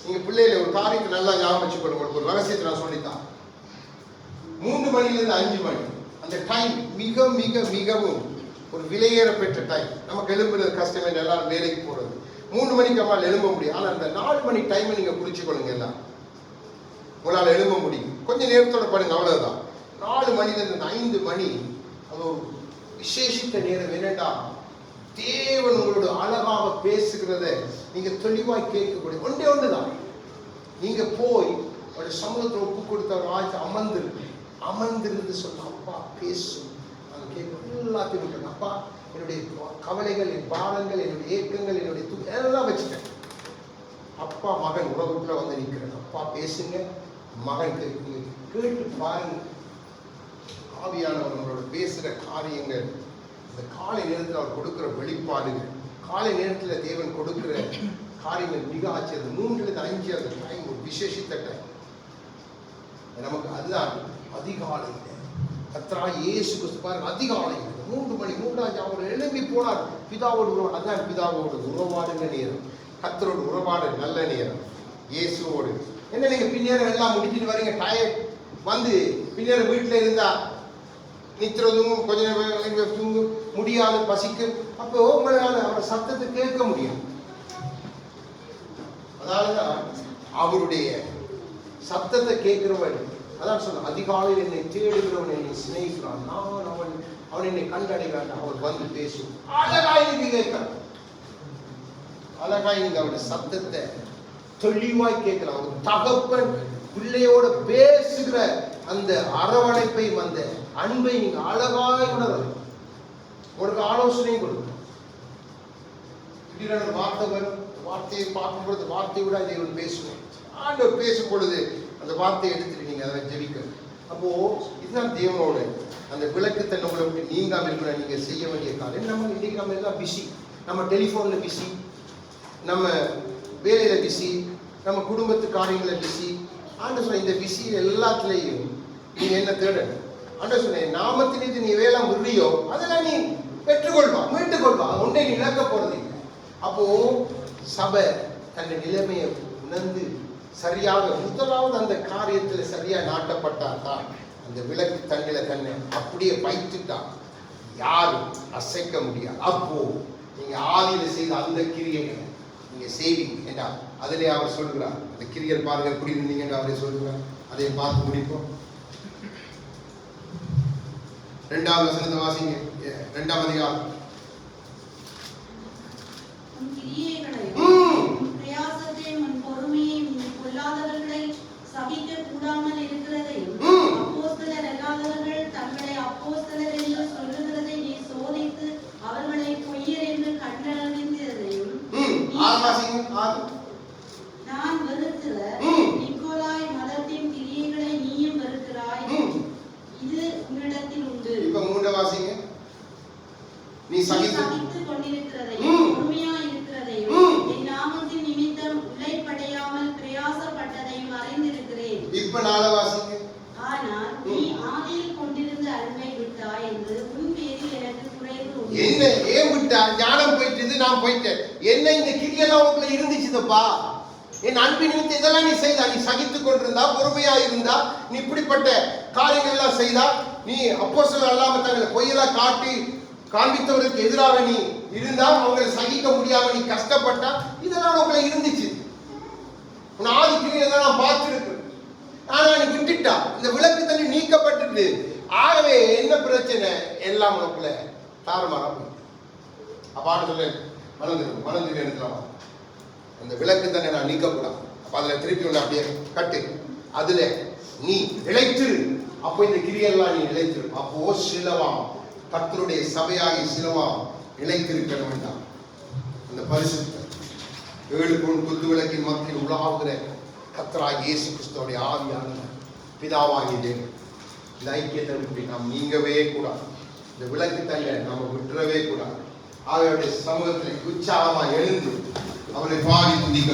A: நீங்க பிள்ளைகளை ஒரு காரியத்தை நல்லா ஞாபகம் வச்சுக்கொள்ளுங்க. ஒரு ரகசியத்தை நான் சொல்லித்தான். 3 மணிலிருந்து 5 மணி அந்த டைம் மிக மிக மிகவும் ஒரு விலையேற பெற்ற டைம். நமக்கு எழுப்புறது கஷ்டமே, எல்லாரும் வேலைக்கு போறது. 3 மணிக்கு அம்மாள் எழும்ப முடியும். ஆனால் அந்த 4 மணி டைமை நீங்க குறிச்சுக்கொள்ளுங்க. எல்லாம் உங்களால் எழும்ப முடியும். கொஞ்சம் நேரத்தோட படுங்க, அவ்வளவுதான். 4 மணிலிருந்து 5 மணி அது ஒரு விசேஷித்த நேரம். என்னடா தேவன் உங்களோட அழகாக பேசுகிறத நீங்க தெளிவாய் கேட்கக்கூடிய ஒன்றுதான். நீங்க போய் ஒரு சமூகத்தை ஒப்பு கொடுத்த ஆட்சி அமர்ந்திருந்து சொன்ன, அப்பா பேசும். நான் கேட்க எல்லாத்தையும் விட்டுறேன். அப்பா என்னுடைய கவலைகள், என் பாரங்கள், என்னுடைய ஏக்கங்கள், என்னுடைய எல்லாம் வச்சுட்டேன். அப்பா மகன் உறவுக்குள்ள வந்து நிற்கிறேன். அப்பா பேசுங்க, மகன் கேட்டு பாருங்க. ஆவியானவர் நம்மளோட பேசுகிற காரியங்கள், இந்த காலை நேரத்தில் அவர் கொடுக்கிற வெளிப்பாடுகள், காலை நேரத்தில் தேவன் கொடுக்கிற காரியங்கள் மிக ஆச்சரியம். 3லிருந்து 5 அந்த டைம் ஒரு விசேஷித்த டைம் நமக்கு. அதுதான் அதிகாலையில் கர்த்தராகிய இயேசு கிறிஸ்து பாருங்க, அதிகாலையில் 3 மணி 3 அவர் எழும்பி போனார் பிதாவோடு. அதுதான் பிதாவோடு உறவாடுங்க நேரம், கர்த்தரோடு உறவாடு நல்ல நேரம், இயேசுவோடு. என்ன நீங்க பின்னேரம் எல்லாம் முடிச்சுட்டு வரீங்க, டயர்ட் வந்து பின்னேரம் வீட்டில் இருந்தா நித்திரதும் கொஞ்ச நேரம் தூங்க முடியாது, பசிக்கும். அப்போ உங்களால் அவர் சத்தத்தை கேட்க முடியும். அதனாலதான் அவருடைய சத்தத்தை கேட்கிறவன், அதான் சொன்ன, அதிகாலையில் என்னை தேடுகிறவன் என்னை சிநேகிக்கிறான், நான் அவன் என்னை கண்டடைகிறான். அவர் வந்து பேசும். அழகாய் நீங்க கேட்கிறான், அழகாய் நீங்க அவருடைய சத்தத்தை தெளிவாய் கேட்கலாம். ஒரு தகப்பன் பிள்ளையோட பேசுகிற அந்த அரவணைப்பையும் அந்த அன்பை நீங்க அழகாய் உணரலாம். உங்களுக்கு ஆலோசனை கொடுக்கும். திடீரென வார்த்தை வரும், வார்த்தையை பார்க்கும் பொழுது வார்த்தையை விட தேவன் பேசுவோம். ஆண்டவர் பேசும் பொழுது அந்த வார்த்தையை எடுத்துட்டு நீங்க அதை ஜெபிக்கணும். அப்போ இதுதான் தேவனோட அந்த விளக்கு தன்னை உங்களை விட்டு நீங்காம இருக்கிற நீங்க செய்ய வேண்டிய காரியம். நம்ம இன்னைக்கு நம்ம எல்லாம் பிஸி, நம்ம டெலிஃபோன்ல பிஸி, நம்ம வேலையில பிஸி, நம்ம குடும்பத்து காரியங்கள பிஸி. ஆண்டவர் சொன்ன இந்த பிஸி எல்லாத்துலேயும் நீங்க என்ன தேடணும். ஆண்டவர் சொன்ன நாமத்தினித்து நீ வேலை விடுறியோ அதெல்லாம் நீ பெற்றுக்கொள்வா, மீட்டுக்கொள்வா, ஒன்றை நீ இழக்க போறது இல்லை. அப்போ சபை தன்னை நிலைமையை உணர்ந்து சரியாக முதலாவது அந்த காரியத்தில் சரியா நாட்டப்பட்டாதான் அந்த விளக்கு தண்ணில தன்னை அப்படியே வைத்துட்டா யாரும் அசைக்க முடியாது. அப்போ நீங்க ஆதியில செய்த அந்த கிரியைகளை நீங்க செய்வீங்க என்றா அதிலே அவர் சொல்கிறார். அந்த கிரியல் பாருங்க எப்படி இருந்தீங்க என்று அவரே சொல்கிறார். அதை பார்த்து முடிப்போம். 2வது வசனத்தை வாசிங்க. 2ஆம் அதிகாரம்.
C: சபிக்க கூடாமல் இருக்கிறதையும் அப்போஸ்தலர் அல்லாதவர்கள் தங்களை அப்போஸ்தலர் என்று சொல்லுகிறதை நீ சோதித்து அவர்களை பொய்யர் என்று கண்டறிந்ததையும் நான் வெறுக்கிற நிக்கோலாய் மதத்தின் கிரியைகளை நீயும் வெறுக்கிறாய், இது உன்னிடத்தில் உண்டு.
A: இப்ப 3 வாசிங்க. நீ
C: சகித்துக் கொண்டிருக்கிறதையும் பொறுமையாய் இருக்கிறதையும் என் நாமத்தின் நிமித்தம் உழைப்படையாமல் பிரயாசப்பட்டதையும் அறிந்திருக்கிறேன்.
A: இப்ப 4 வாசிங்க.
C: ஆனால் நீ ஆதியில் கொண்டிருந்த அன்பை விட்டாய் என்று உன் பேரில் எனக்கு குறைவு உண்டு.
A: என்ன ஏன் விட்டா? ஞானம் போயிட்டு நான் போயிட்டேன். என்ன இந்த கிரியெல்லாம் உனக்குள்ள இருந்துச்சுதப்பா. என் அன்பின் நிமித்தம் இதெல்லாம் நீ செய்தா, நீ சகித்துக் கொண்டிருந்தா, பொறுமையா இருந்தா, நீ இப்படிப்பட்ட காரியங்கள் எல்லாம் செய்தா, நீ அப்போஸ்தலர் அல்லாம தங்களை பொய்யெல்லாம் காண்பித்தவர்களுக்கு எதிராக நீ இருந்தா, அவங்களை சகிக்க முடியாம நீ கஷ்டப்பட்டா, இதெல்லாம் உங்களை இருந்துச்சு. உன் ஆதிக்கிறத நான் பார்த்துருக்கேன். ஆனா நீ விட்டுட்டா, இந்த விளக்கு தண்ணி நீக்கப்பட்டுட்டு. ஆகவே என்ன பிரச்சனை? எல்லாம் உனக்குள்ள தாறுமாறா போயிட்டு. அப்பான்னு சொல்ல மனந்திரு எடுத்துலாம். அந்த விளக்கு தானே நான் நீக்கக்கூடாது. அப்ப அதுல திருப்பி ஒன்று அப்படியே கட்டு, அதுல நீ இழைத்திரு. அப்போ இந்த கிரியெல்லாம் நீ இழைத்திரு. அப்போ சிலவா கர்த்தருடைய சபையாகி சிலவா இழைத்திருக்கணும் வேண்டாம். அந்த பரிசுத்த 7 பொன் குத்து விளக்கின் மத்தியில் உலாவுகிற கர்த்தராகிய இயேசு கிறிஸ்துவோடைய ஆவியானவர் பிதாவாகிய தேவன் இந்த ஐக்கியத்தை விட்டு நாம் நீங்கவே கூடாது. இந்த விளக்கு தங்க நாம விட்டுறவே கூடாது. அவருடைய சமூகத்தில் உற்சாகமா எழுந்து அவரை பாடி துதிக்க